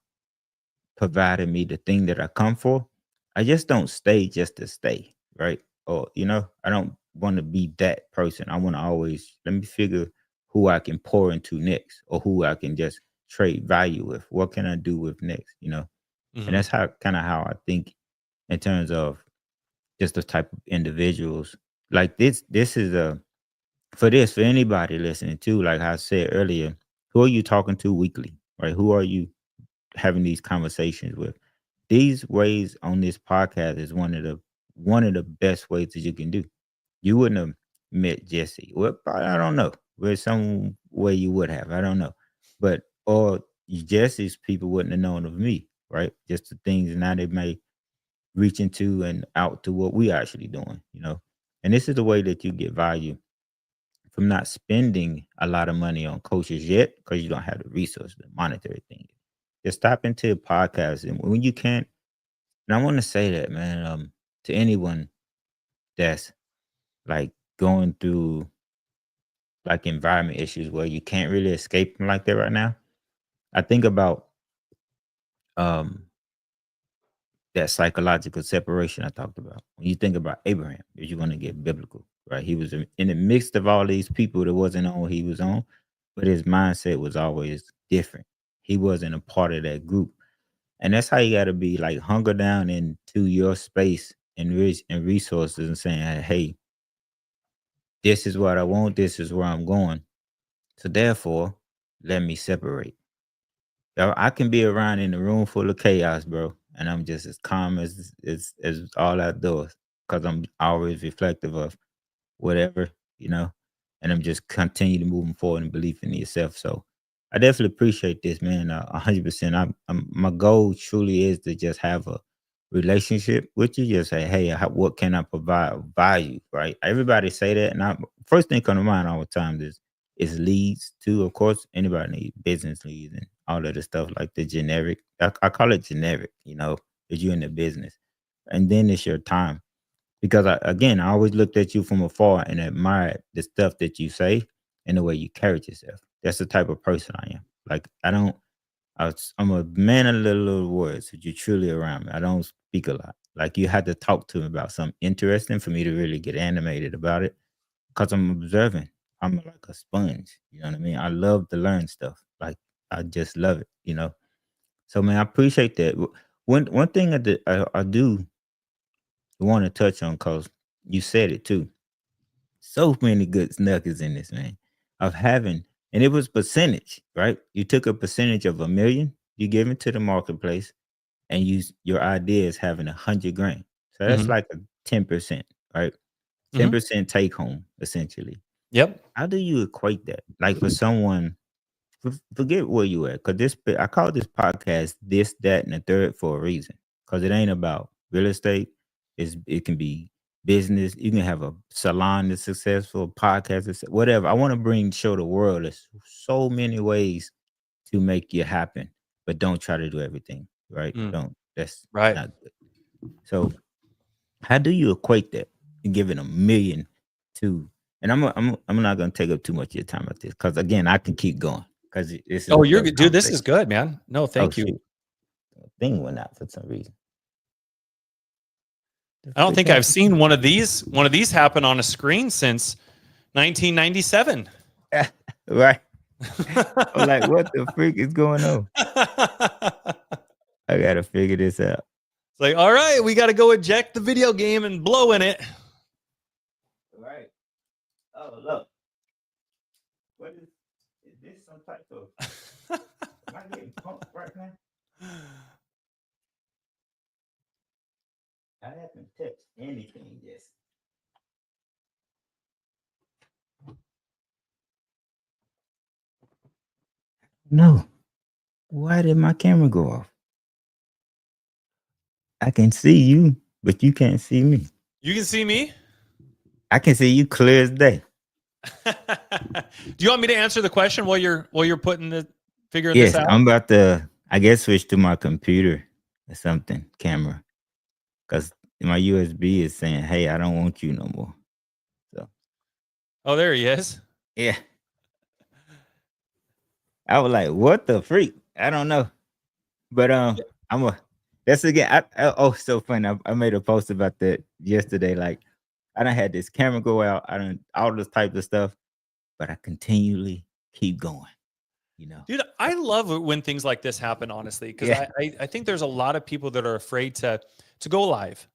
S1: providing me the thing that I come for. I just don't stay just to stay, right? Or I don't want to be that person. I want to always let me figure who I can pour into next, or who I can just trade value with. What can I do with next? And
S2: mhm.
S1: that's how I think in terms of just the type of individuals. Like this is a for anybody listening too. Like I said earlier, who are you talking to weekly, right? Who are you having these conversations with? These ways on this podcast is one of the best ways that you can do. You wouldn't have met Jesse. Well, probably, I don't know. There's some way you would have. I don't know. But or Jesse's people wouldn't have known of me, right? Just the things now they may reach into and out to what we actually doing. And this is the way that you get value from not spending a lot of money on coaches yet because you don't have the resources, the monetary thing. Just stop into a podcast, and when you can't, and I want to say that, man, to anyone that's like going through like environment issues where you can't really escape them like that right now. I think about um that psychological separation I talked about. When you think about Abraham, if you're going to get biblical, right? He was in the midst of all these people that wasn't on what he was on, but his mindset was always different. He wasn't a part of that group. And that's how you got to be like hunger down into your space and resources and saying, hey, this is what I want. This is where I'm going. So therefore, let me separate. Yo, I can be around in a room full of chaos, bro, and I'm just as calm as all outdoors because I'm always reflective of whatever, and I'm just continuing moving forward and belief in yourself. So I definitely appreciate this, man. 100%. My goal truly is to just have a relationship with you. Just say, hey, what can I provide value? Right? Everybody say that, and first thing come to mind all the time is It's leads too, of course. Anybody need business leads and all of the stuff like the generic. I call it generic, if you're in the business. And then it's your time. Because I always looked at you from afar and admired the stuff that you say and the way you carry yourself. That's the type of person I am. Like I don't I'm a man of little words. If you're truly around me, I don't speak a lot. Like you had to talk to me about something interesting for me to really get animated about it. Cause I'm observing. I'm like a sponge. You know what I mean? I love to learn stuff. Like I just love it. So man, I appreciate that. One thing I do want to touch on, cause you said it too. So many good nuggets in this, man. Of having, and it was percentage, right? You took a percentage of 1 million, you give it to the marketplace, and your idea is having 100 grand. So that's
S2: Mm-hmm.
S1: like a 10%, right?
S2: Mm-hmm.
S1: 10% take home, essentially.
S2: Yep.
S1: How do you equate that? Like for someone, forget where you at, because I call this podcast this, that, and the third for a reason. Because it ain't about real estate. It can be business. You can have a salon that's successful, podcast, whatever. I want to show the world there's so many ways to make it happen, but don't try to do everything, right?
S2: Mm,
S1: Don't. That's
S2: right.
S1: not good. So how do you equate that and giving 1 million to? And I'm not gonna take up too much of your time with this because again I can keep going because this is
S2: Oh,
S1: a
S2: you're
S1: dope
S2: good, dude. This is
S1: conversation.
S2: good, man. No,
S1: Oh
S2: thank you.
S1: shoot, the thing went out for some reason. The
S2: I don't
S1: frick
S2: think I've
S1: happened?
S2: seen one of these happen on a screen since 1997.
S1: Right. I'm like, what the freak is going on? I gotta figure this out.
S2: It's like, all right, we got to go eject the video game and blow in it.
S1: Right. Oh look, what is this? Some type of? Am I getting pumped right now? I haven't touched anything yet. No. Why did my camera go off? I can see you, but you can't see me.
S2: You can see me.
S1: I can see you clear as day.
S2: Do you want me to answer the question while you're figuring this
S1: Yes,
S2: out?
S1: I'm about to, I guess, switch to my computer or something, camera. Because my USB is saying, hey, I don't want you no more. So,
S2: Oh, there he is.
S1: yeah. I was like, what the freak? I don't know. But that's again, so funny. I made a post about that yesterday. Like, I done had this camera go out. I done all this type of stuff, but I continually keep going.
S2: Dude, I love it when things like this happen, honestly, because
S1: Yeah.
S2: I think there's a lot of people that are afraid to go live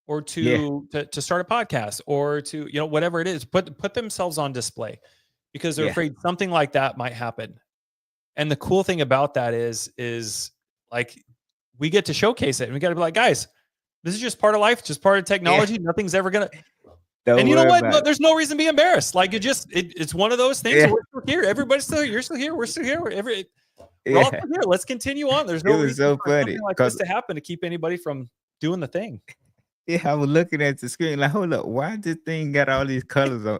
S2: or
S1: Yeah.
S2: to start a podcast or to, whatever it is, put themselves on display because they're
S1: Yeah.
S2: afraid something like that might happen. And the cool thing about that is like we get to showcase it and we got to be like, guys, this is just part of life, just part of technology.
S1: Yeah.
S2: Nothing's ever gonna.
S1: Don't
S2: And you know
S1: worry
S2: what?
S1: about
S2: No,
S1: it.
S2: there's no reason to be embarrassed. Like it's one of those things.
S1: Yeah.
S2: We're still here. Everybody's still here. You're still here. We're still here. We're all
S1: Yeah.
S2: still here. Let's continue on. There's
S1: It
S2: no
S1: was
S2: reason
S1: so
S2: for
S1: funny
S2: something like this
S1: because
S2: to happen to keep anybody from doing the thing.
S1: yeah, I was looking at the screen like, hold up, why this thing got all these colors on?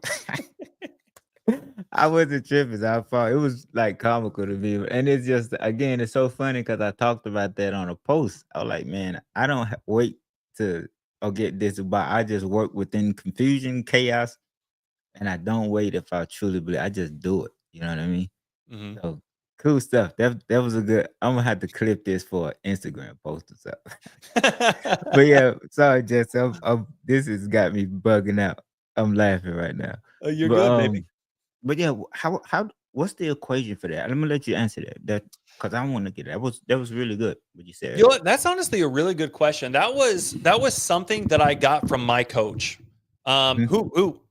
S1: I wasn't tripping. I thought it was like comical to me, and it's just again, it's so funny because I talked about that on a post. I was like, man, I don't wait to get this about. I just work within confusion, chaos, and I don't wait if I truly believe. I just do it. You know what I mean?
S2: Mm-hmm.
S1: So cool stuff. That was a good. I'm gonna have to clip this for an Instagram post or something. But yeah, sorry, Jess. This has got me bugging out. I'm laughing right now.
S2: Oh, you're
S1: But
S2: good, baby.
S1: but yeah, how what's the equation for that? Let me let you answer that. Because I want to get that was really good what you said.
S2: You know what? That's honestly a really good question. That was something that I got from my coach.
S1: Mhm.
S2: Who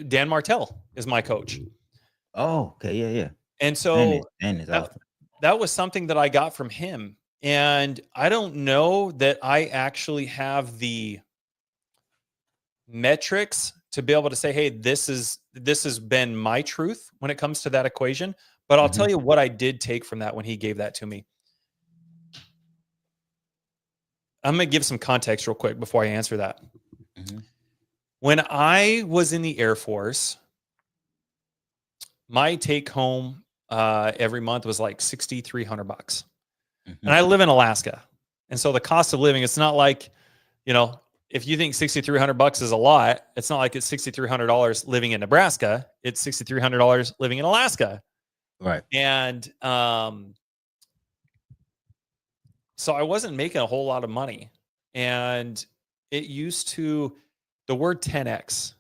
S2: Dan Martell is my coach.
S1: Oh, okay, yeah.
S2: And so
S1: Dan is
S2: that,
S1: awesome.
S2: that was something that I got from him. And I don't know that I actually have the metrics to be able to say, hey, this has been my truth when it comes to that equation. But I'll
S1: Mhm.
S2: tell you what I did take from that when he gave that to me. I'm going to give some context real quick before I answer that.
S1: Mhm.
S2: When I was in the Air Force, my take home every month was like $6,300.
S1: Mhm.
S2: And I live in Alaska. And so the cost of living, it's not like, you know, if you think $6,300 is a lot, it's not like it's $6,300 living in Nebraska. It's $6,300 living in Alaska.
S1: Right.
S2: And so I wasn't making a whole lot of money. And it used to, the word 10x,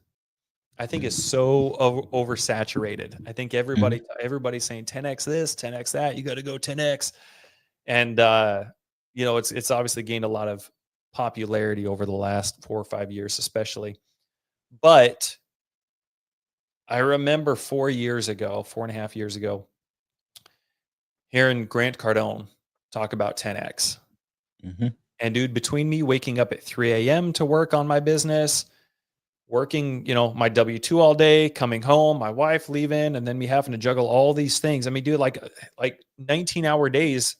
S2: I think is so oversaturated. I think everybody's saying 10x this, 10x that. You got to go 10x, and you know, it's obviously gained a lot of popularity over the last 4 or 5 years, especially. But I remember 4.5 years ago, hearing Grant Cardone talk about 10x.
S1: Mhm.
S2: And dude, between me waking up at 3 a.m. to work on my business, working, you know, my W-2 all day, coming home, my wife leaving, and then me having to juggle all these things. I mean, dude, like 19-hour days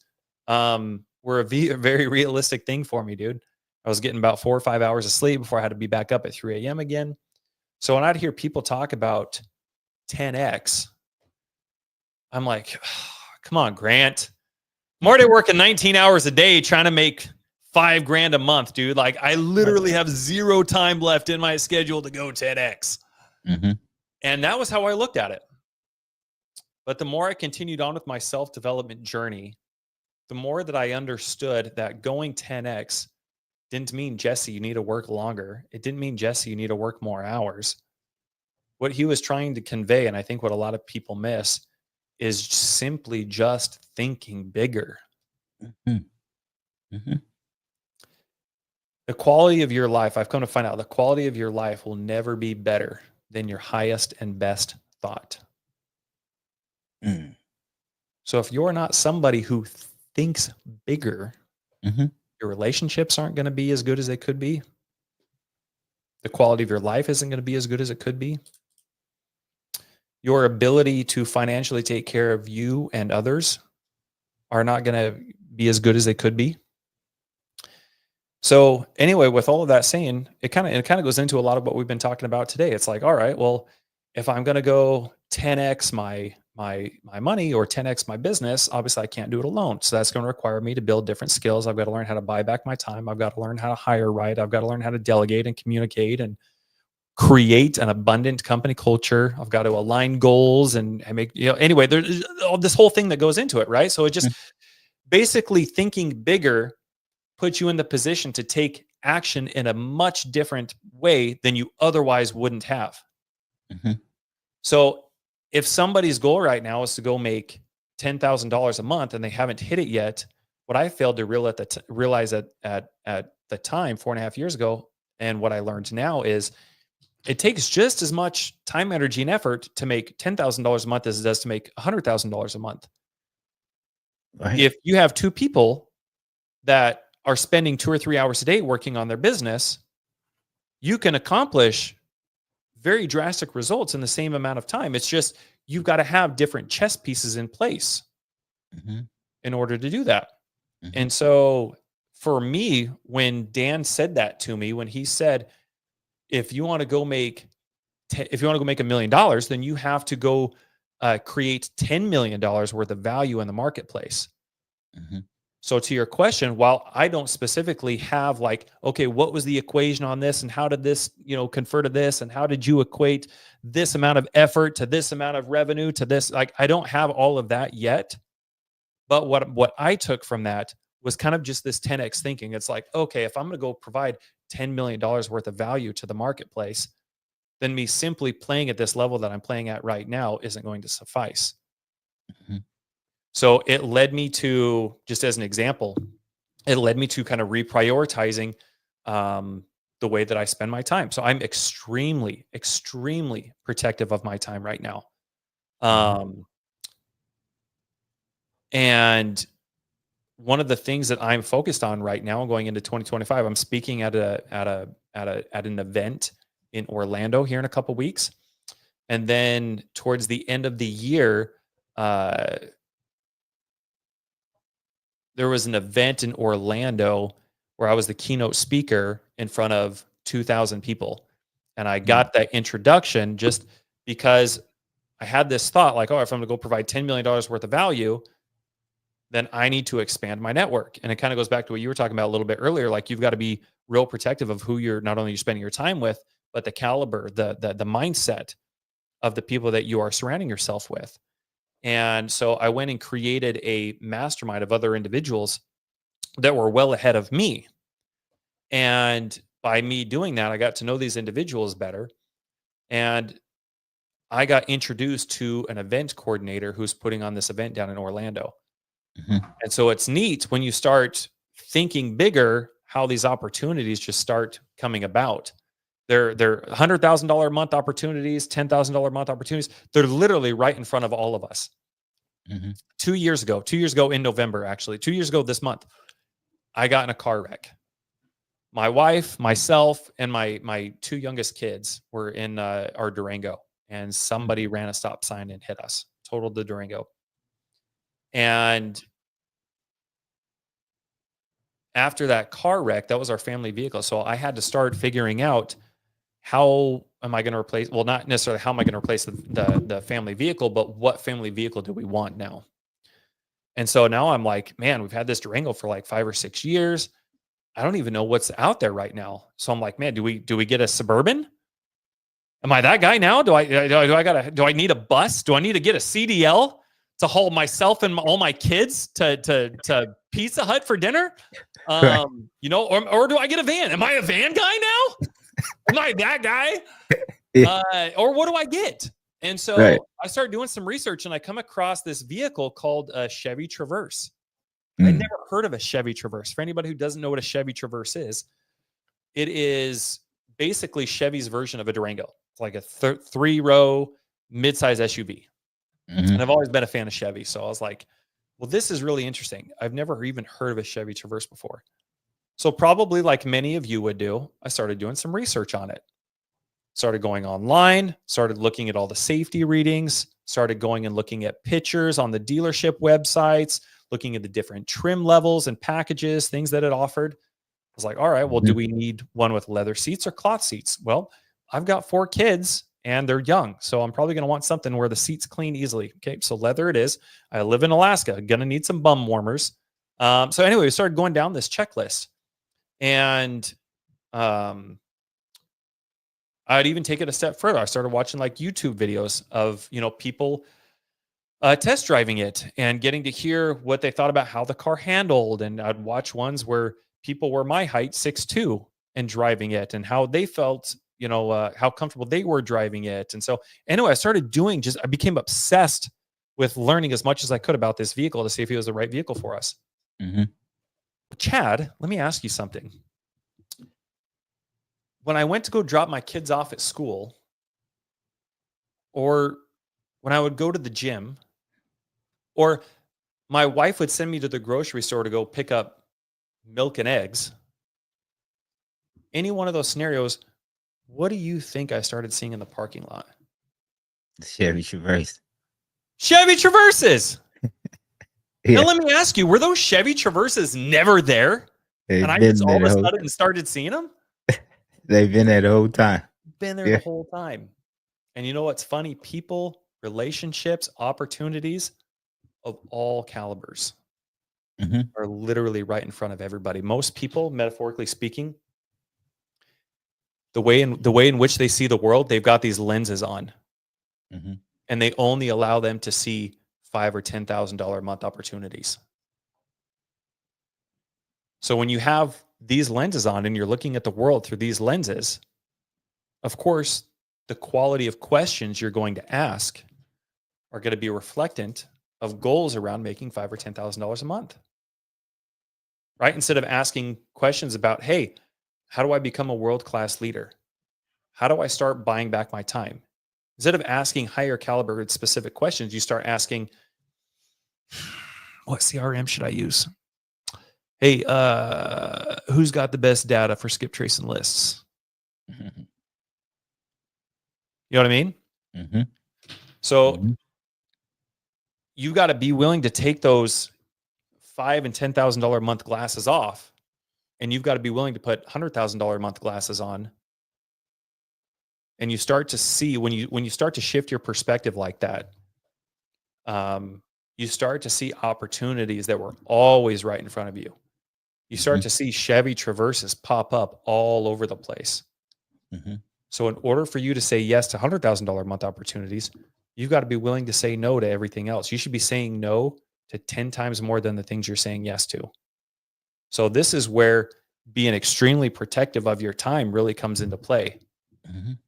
S2: were a very realistic thing for me, dude. I was getting about 4 or 5 hours of sleep before I had to be back up at 3 a.m. again. So when I'd hear people talk about 10x, I'm like, oh, come on, Grant. I'm already working 19 hours a day trying to make $5,000 a month, dude. Like, I literally have zero time left in my schedule to go 10x.
S1: Mhm.
S2: And that was how I looked at it. But the more I continued on with my self-development journey, the more that I understood that going 10x didn't mean, Jesse, you need to work longer. It didn't mean, Jesse, you need to work more hours. What he was trying to convey, and I think what a lot of people miss, is simply just thinking bigger.
S1: Mhm. Mhm.
S2: The quality of your life, I've come to find out, the quality of your life will never be better than your highest and best thought.
S1: Mm.
S2: So if you're not somebody who thinks bigger,
S1: Mhm.
S2: your relationships aren't going to be as good as they could be. The quality of your life isn't going to be as good as it could be. Your ability to financially take care of you and others are not going to be as good as they could be. So anyway, with all of that saying, it kind of goes into a lot of what we've been talking about today. It's like, all right, well, if I'm going to go 10x my money or 10x my business, obviously I can't do it alone. So that's going to require me to build different skills. I've got to learn how to buy back my time. I've got to learn how to hire right. I've got to learn how to delegate and communicate and create an abundant company culture. I've got to align goals and make, you know, anyway, there's all this whole thing that goes into it, right? So it just basically thinking bigger puts you in the position to take action in a much different way than you otherwise wouldn't have.
S1: Mhm.
S2: So if somebody's goal right now is to go make $10,000 a month and they haven't hit it yet, what I failed to realize at the time 4.5 years ago, and what I learned now is it takes just as much time, energy, and effort to make $10,000 a month as it does to make $100,000 a month.
S1: Right.
S2: If you have two people that are spending 2 or 3 hours a day working on their business, you can accomplish very drastic results in the same amount of time. It's just you've got to have different chess pieces in place
S1: Mhm.
S2: in order to do that.
S1: Mhm.
S2: And so for me, when Dan said that to me, when he said, if you want to go make $1 million, then you have to go create $10 million worth of value in the marketplace.
S1: Mhm.
S2: So to your question, while I don't specifically have like, okay, what was the equation on this and how did this, you know, convert to this and how did you equate this amount of effort to this amount of revenue to this? Like, I don't have all of that yet. But what I took from that was kind of just this 10x thinking. It's like, okay, if I'm going to go provide $10 million worth of value to the marketplace, then me simply playing at this level that I'm playing at right now isn't going to suffice.
S1: Mhm.
S2: So it led me to, just as an example, it led me to kind of reprioritizing the way that I spend my time. So I'm extremely, extremely protective of my time right now.
S1: Mhm.
S2: And one of the things that I'm focused on right now, going into 2025, I'm speaking at an event in Orlando here in a couple weeks, and then towards the end of the year, uh, there was an event in Orlando where I was the keynote speaker in front of 2,000 people. And I
S1: Mm.
S2: got that introduction just because I had this thought like, oh, if I'm going to go provide $10 million worth of value, then I need to expand my network. And it kind of goes back to what you were talking about a little bit earlier. Like you've got to be real protective of who you're not only spending your time with, but the caliber, the mindset of the people that you are surrounding yourself with. And so I went and created a mastermind of other individuals that were well ahead of me. And by me doing that, I got to know these individuals better. And I got introduced to an event coordinator who's putting on this event down in Orlando.
S1: Mhm.
S2: And so it's neat when you start thinking bigger, how these opportunities just start coming about. They're $100,000 a month opportunities, $10,000 a month opportunities. They're literally right in front of all of us.
S1: Mhm.
S2: 2 years ago in November, actually, 2 years ago this month, I got in a car wreck. My wife, myself, and my two youngest kids were in our Durango, and somebody ran a stop sign and hit us, totaled the Durango. And after that car wreck, that was our family vehicle. So I had to start figuring out how am I going to replace, well, not necessarily how am I going to replace the family vehicle, but what family vehicle do we want now? And so now I'm like, man, we've had this Durango for like 5 or 6 years. I don't even know what's out there right now. So I'm like, man, do we get a Suburban? Am I that guy now? Do I need a bus? Do I need to get a CDL to haul myself and all my kids to Pizza Hut for dinner?
S1: Right.
S2: Or do I get a van? Am I a van guy now? Am I that guy?
S1: Yeah.
S2: Or what do I get? And so
S1: Right.
S2: I started doing some research and I come across this vehicle called a Chevy Traverse. I'd
S1: Mm.
S2: never heard of a Chevy Traverse. For anybody who doesn't know what a Chevy Traverse is, it is basically Chevy's version of a Durango. It's like a 3-row midsize SUV.
S1: Mhm.
S2: And I've always been a fan of Chevy. So I was like, well, this is really interesting. I've never even heard of a Chevy Traverse before. So probably like many of you would do, I started doing some research on it. Started going online, started looking at all the safety readings, started going and looking at pictures on the dealership websites, looking at the different trim levels and packages, things that it offered. I was like, all right, well, do
S1: Mhm.
S2: we need one with leather seats or cloth seats? Well, I've got 4 kids and they're young. So I'm probably going to want something where the seats clean easily. Okay. So leather it is. I live in Alaska, going to need some bum warmers. So anyway, we started going down this checklist and I'd even take it a step further. I started watching like YouTube videos of, people test driving it and getting to hear what they thought about how the car handled. And I'd watch ones where people were my height, 6'2", and driving it and how they felt, how comfortable they were driving it. And so anyway, I became obsessed with learning as much as I could about this vehicle to see if it was the right vehicle for us.
S1: Mhm.
S2: Chad, let me ask you something. When I went to go drop my kids off at school, or when I would go to the gym, or my wife would send me to the grocery store to go pick up milk and eggs, any one of those scenarios, what do you think I started seeing in the parking lot?
S1: Chevy Traverse.
S2: Chevy Traverses. Now,
S1: Yeah.
S2: let me ask you, were those Chevy Traverses never there? And
S1: They've
S2: I just
S1: been there
S2: all
S1: the
S2: of a
S1: whole
S2: sudden started seeing them?
S1: they've been there the whole time.
S2: Been there the
S1: Yeah.
S2: whole time. And you know what's funny? People, relationships, opportunities of all calibers
S1: Mhm.
S2: are literally right in front of everybody. Most people, metaphorically speaking, the way in which they see the world, they've got these lenses on,
S1: Mhm.
S2: and they only allow them to see $5,000 or $10,000 a month opportunities. So when you have these lenses on and you're looking at the world through these lenses, of course, the quality of questions you're going to ask are going to be reflectant of goals around making $5,000 or $10,000 a month. Right? Instead of asking questions about, hey, how do I become a world-class leader? How do I start buying back my time? Instead of asking higher caliber specific questions, you start asking, what CRM should I use? Hey, who's got the best data for skip trace and lists?
S1: Mhm.
S2: You know what I mean?
S1: Mhm.
S2: So
S1: Mhm.
S2: you got to be willing to take those $5,000 and $10,000 a month glasses off, and you've got to be willing to put $100,000 a month glasses on and you start to see when you start to shift your perspective like that, you start to see opportunities that were always right in front of you. You start
S1: Mhm,
S2: to see Chevy Traverses pop up all over the place.
S1: mhm,
S2: So in order for you to say yes to $100,000 a month opportunities, you've got to be willing to say no to everything else. You should be saying no to 10 times more than the things you're saying yes to. So this is where being extremely protective of your time really comes into play.
S1: mhm,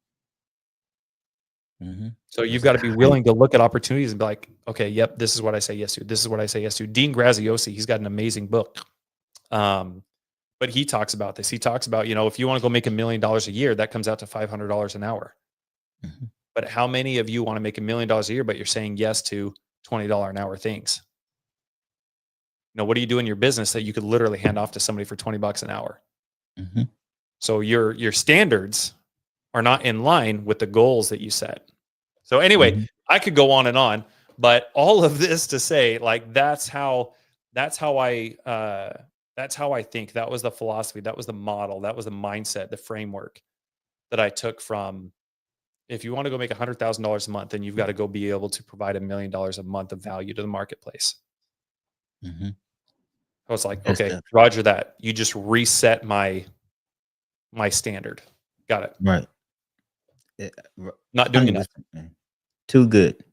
S1: mhm.
S2: So you've
S1: It's
S2: got to be
S1: tight.
S2: willing to look at opportunities and be like, okay, yep, this is what I say yes to. This is what I say yes to. Dean Graziosi, he's got an amazing book. Um, but he talks about this. He talks about, if you want to go make $1 million a year, that comes out to $500 an hour.
S1: Mhm,
S2: But how many of you want to make $1 million a year, but you're saying yes to $20 an hour things? What do you do in your business that you could literally hand off to somebody for $20 an hour?
S1: mhm,
S2: So your standards are not in line with the goals that you set. So anyway,
S1: mhm,
S2: I could go on and on, but all of this to say, like that's how I that's how I think. That was the philosophy, that was the model, that was the mindset, the framework that I took from, if you want to go make $100,000 a month, then you've got to go be able to provide $1 million a month of value to the marketplace.
S1: mhm.
S2: I was like,
S1: That's
S2: okay,
S1: definitely
S2: Roger that. You just reset my standard. Got it.
S1: right.
S2: Not doing that.
S1: 100%, man. Too good.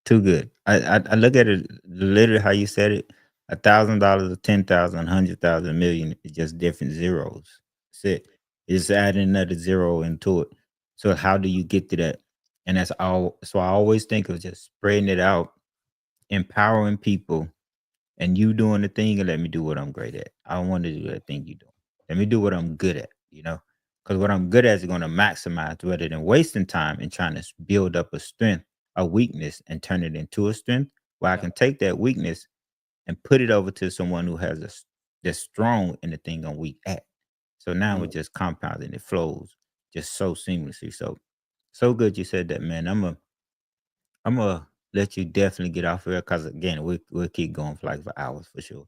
S1: Too good. I look at it literally how you said it. $1,000, 10,000, 100,000, million is just different zeros. That's it. It's adding another zero into it. So how do you get to that? And that's all. So I always think of just spreading it out, empowering people, and you doing the thing, and let me do what I'm great at. I don't want to do that thing you do. Let me do what I'm good at. Because what I'm good at is going to maximize rather than wasting time and trying to build up a strength, a weakness, and turn it into a strength. Where I
S2: Yeah.
S1: can take that weakness and put it over to someone who has that's strong in the thing I'm weak at. So now
S2: Mm.
S1: it just compounding, it flows just so seamlessly. So good you said that, man. I'm gonna let you definitely get off here because again, we'll keep going for hours for sure.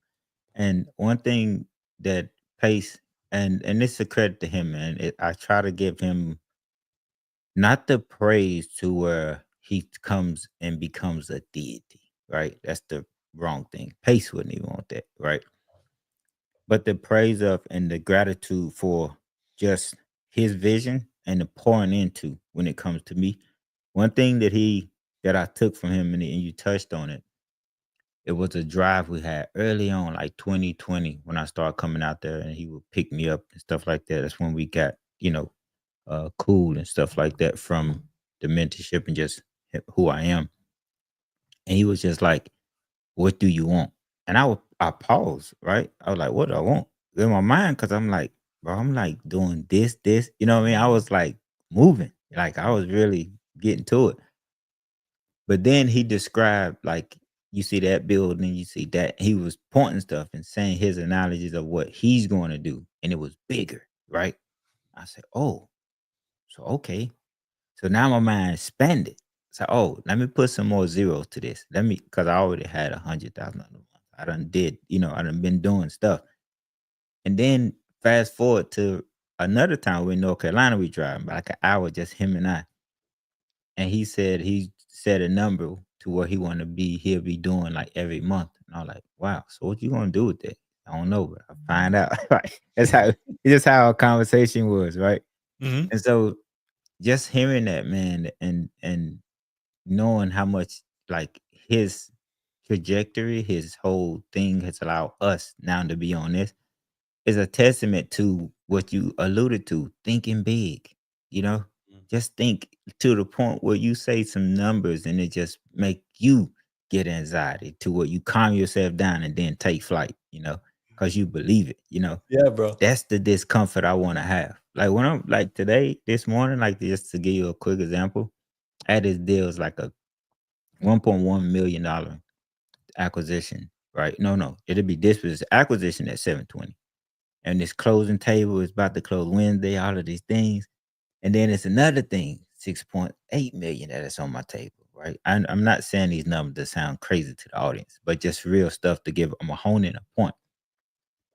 S1: And one thing that Pace, and it's a credit to him, man. I try to give him not the praise to where he comes and becomes a deity, right? That's the wrong thing. Pace wouldn't even want that, right? But the praise of and the gratitude for just his vision and the pouring into when it comes to me. One thing that I took from him, and you touched on it, it was a drive we had early on, like 2020, when I started coming out there and he would pick me up and stuff like that. That's when we got, cool and stuff like that from the mentorship and just who I am. And he was just like, "What do you want?" And I paused, right? I was like, "What do I want?" In my mind, because I'm like, bro, I'm like doing this. You know what I mean? I was like moving, like I was really getting to it. But then he described like you see that building, you see that he was pointing stuff and saying his analogies of what he's going to do, and it was bigger, right? I said, "Oh, so okay." So now my mind expanded. So, oh, let me put some more zeros to this. Let me, because I already had 100,000 a month. I done did, I done been doing stuff. And then fast forward to another time we're in North Carolina, we driving by like an hour, just him and I. And he said a number to where he'll be doing like every month. And I was like, wow, so what you gonna do with that? I don't know, but I'll find out. Right. It's just how our conversation was, right?
S2: Mhm.
S1: And so just hearing that, man, and knowing how much like his trajectory, his whole thing has allowed us now to be on this is a testament to what you alluded to, thinking big, you know?
S2: Mm.
S1: Just think to the point where you say some numbers and it just make you get anxiety to where you calm yourself down and then take flight, because you believe it.
S2: Yeah, bro.
S1: That's the discomfort I want to have. Like when I'm like today, this morning, like just to give you a quick example, I had this deal is like a $1.1 million acquisition, right? No, it'll be this was acquisition at 720. And this closing table is about to close Wednesday, all of these things. And then it's another thing, 6.8 million that is on my table, right? I'm not saying these numbers to sound crazy to the audience, but just real stuff to give I'm a honing a point.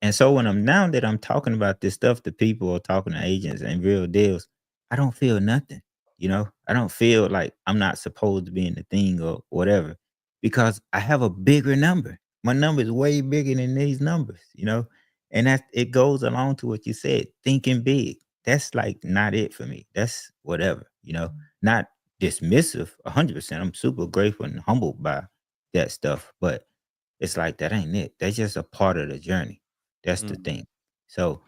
S1: And so when I'm now that I'm talking about this stuff to people or talking to agents and real deals, I don't feel nothing. You know, I don't feel like I'm not supposed to be in the thing or whatever because I have a bigger number. My number is way bigger than these numbers, you know, and that it goes along to what you said, thinking big. That's like not it for me. That's whatever, you know, not dismissive 100%. I'm super grateful and humbled by that stuff, but it's like that ain't it. That's just a part of the journey. That's the
S2: Mm,
S1: thing. So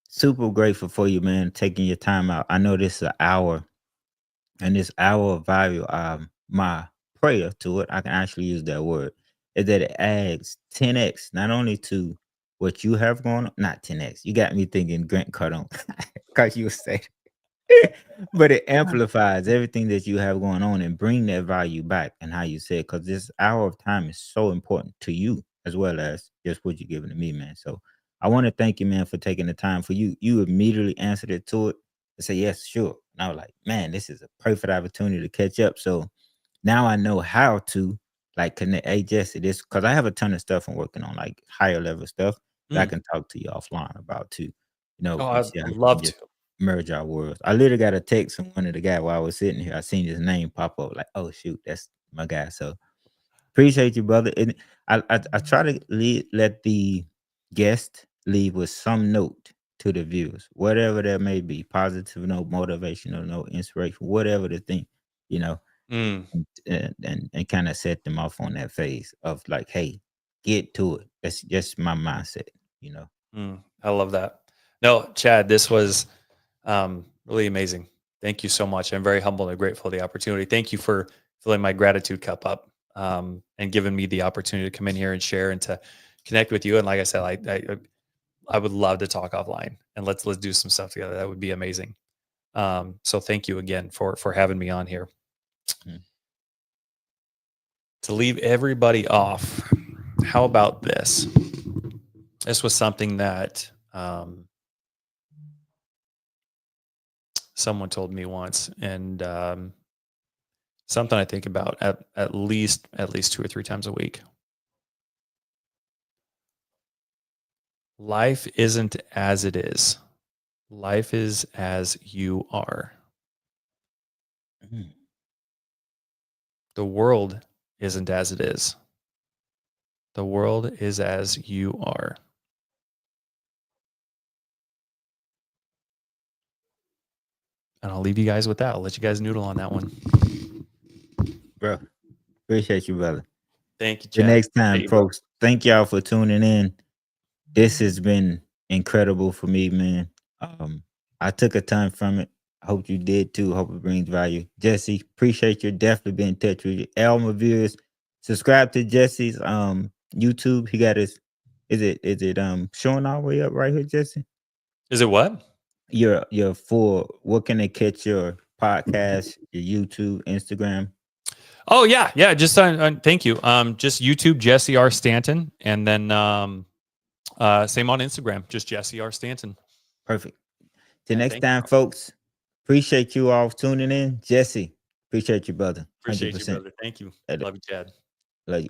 S1: super grateful for you, man, taking your time out. I know this is an hour, and this hour of value, my prayer to it, I can actually use that word, is that it adds 10x not only to what you have going on, not 10x. You got me thinking Grant Cardone, because you say, but it amplifies everything that you have going on and bring that value back and how you say it. Because this hour of time is so important to you as well as just what you're giving to me, man. So I want to thank you, man, for taking the time. For you, you immediately answered it to it and say yes, sure. And I was like, man, this is a perfect opportunity to catch up. So now I know how to like connect. Hey, Jesse, this because I have a ton of stuff I'm working on, like higher level stuff that I
S2: mm.
S1: can talk to you offline about too. You know,
S2: Oh,
S1: and
S2: I'd
S1: see how we can
S2: love
S1: just
S2: to.
S1: merge our worlds. I literally got a text from one of the guy while I was sitting here. I seen his name pop up, like, oh shoot, that's my guy. So appreciate you, brother. And I try to let the guest leave with some note to the viewers, whatever that may be, positive note, motivational note, inspiration, whatever the thing, you know,
S2: Mm,
S1: and kind of set them off on that phase of like, hey, get to it. That's just my mindset, you know.
S2: I love that. No, Chad, this was really amazing. Thank you so much. I'm very humbled and grateful for the opportunity. Thank you for filling my gratitude cup up and giving me the opportunity to come in here and share and to connect with you. And like I said, I would love to talk offline and let's do some stuff together. That would be amazing. So thank you again for having me on here.
S1: Mhm.
S2: To leave everybody off, how about this? This was something that someone told me once, and something I think about at least 2 or 3 times a week. Life isn't as it is. Life is as you are.
S1: Mhm.
S2: The world isn't as it is. The world is as you are. And I'll leave you guys with that. I'll let you guys noodle on that one.
S1: Bro, appreciate you, brother.
S2: Thank you,
S1: The
S2: Chad.
S1: next time,
S2: Appreciate you, bro.
S1: folks, thank y'all for tuning in. This has been incredible for me, man. I took a ton from it. I hope you did too. Hope it brings value. Jesse, appreciate you. Definitely be in touch with you. Elma viewers, subscribe to Jesse's YouTube. He got his is it showing all the way up right here, Jesse?
S2: Is it what?
S1: Your full what can they catch your podcast, your YouTube, Instagram?
S2: Oh yeah, yeah. Just thank you. Just YouTube Jesse R Stanton, and then same on Instagram, just Jesse R Stanton.
S1: Perfect. Till
S2: Yeah,
S1: next
S2: thank you,
S1: time,
S2: bro.
S1: folks. Appreciate you all tuning in. Jesse, appreciate you, brother.
S2: Appreciate you,
S1: 100%.
S2: brother. Thank you.
S1: Love
S2: Love you, Chad.
S1: you.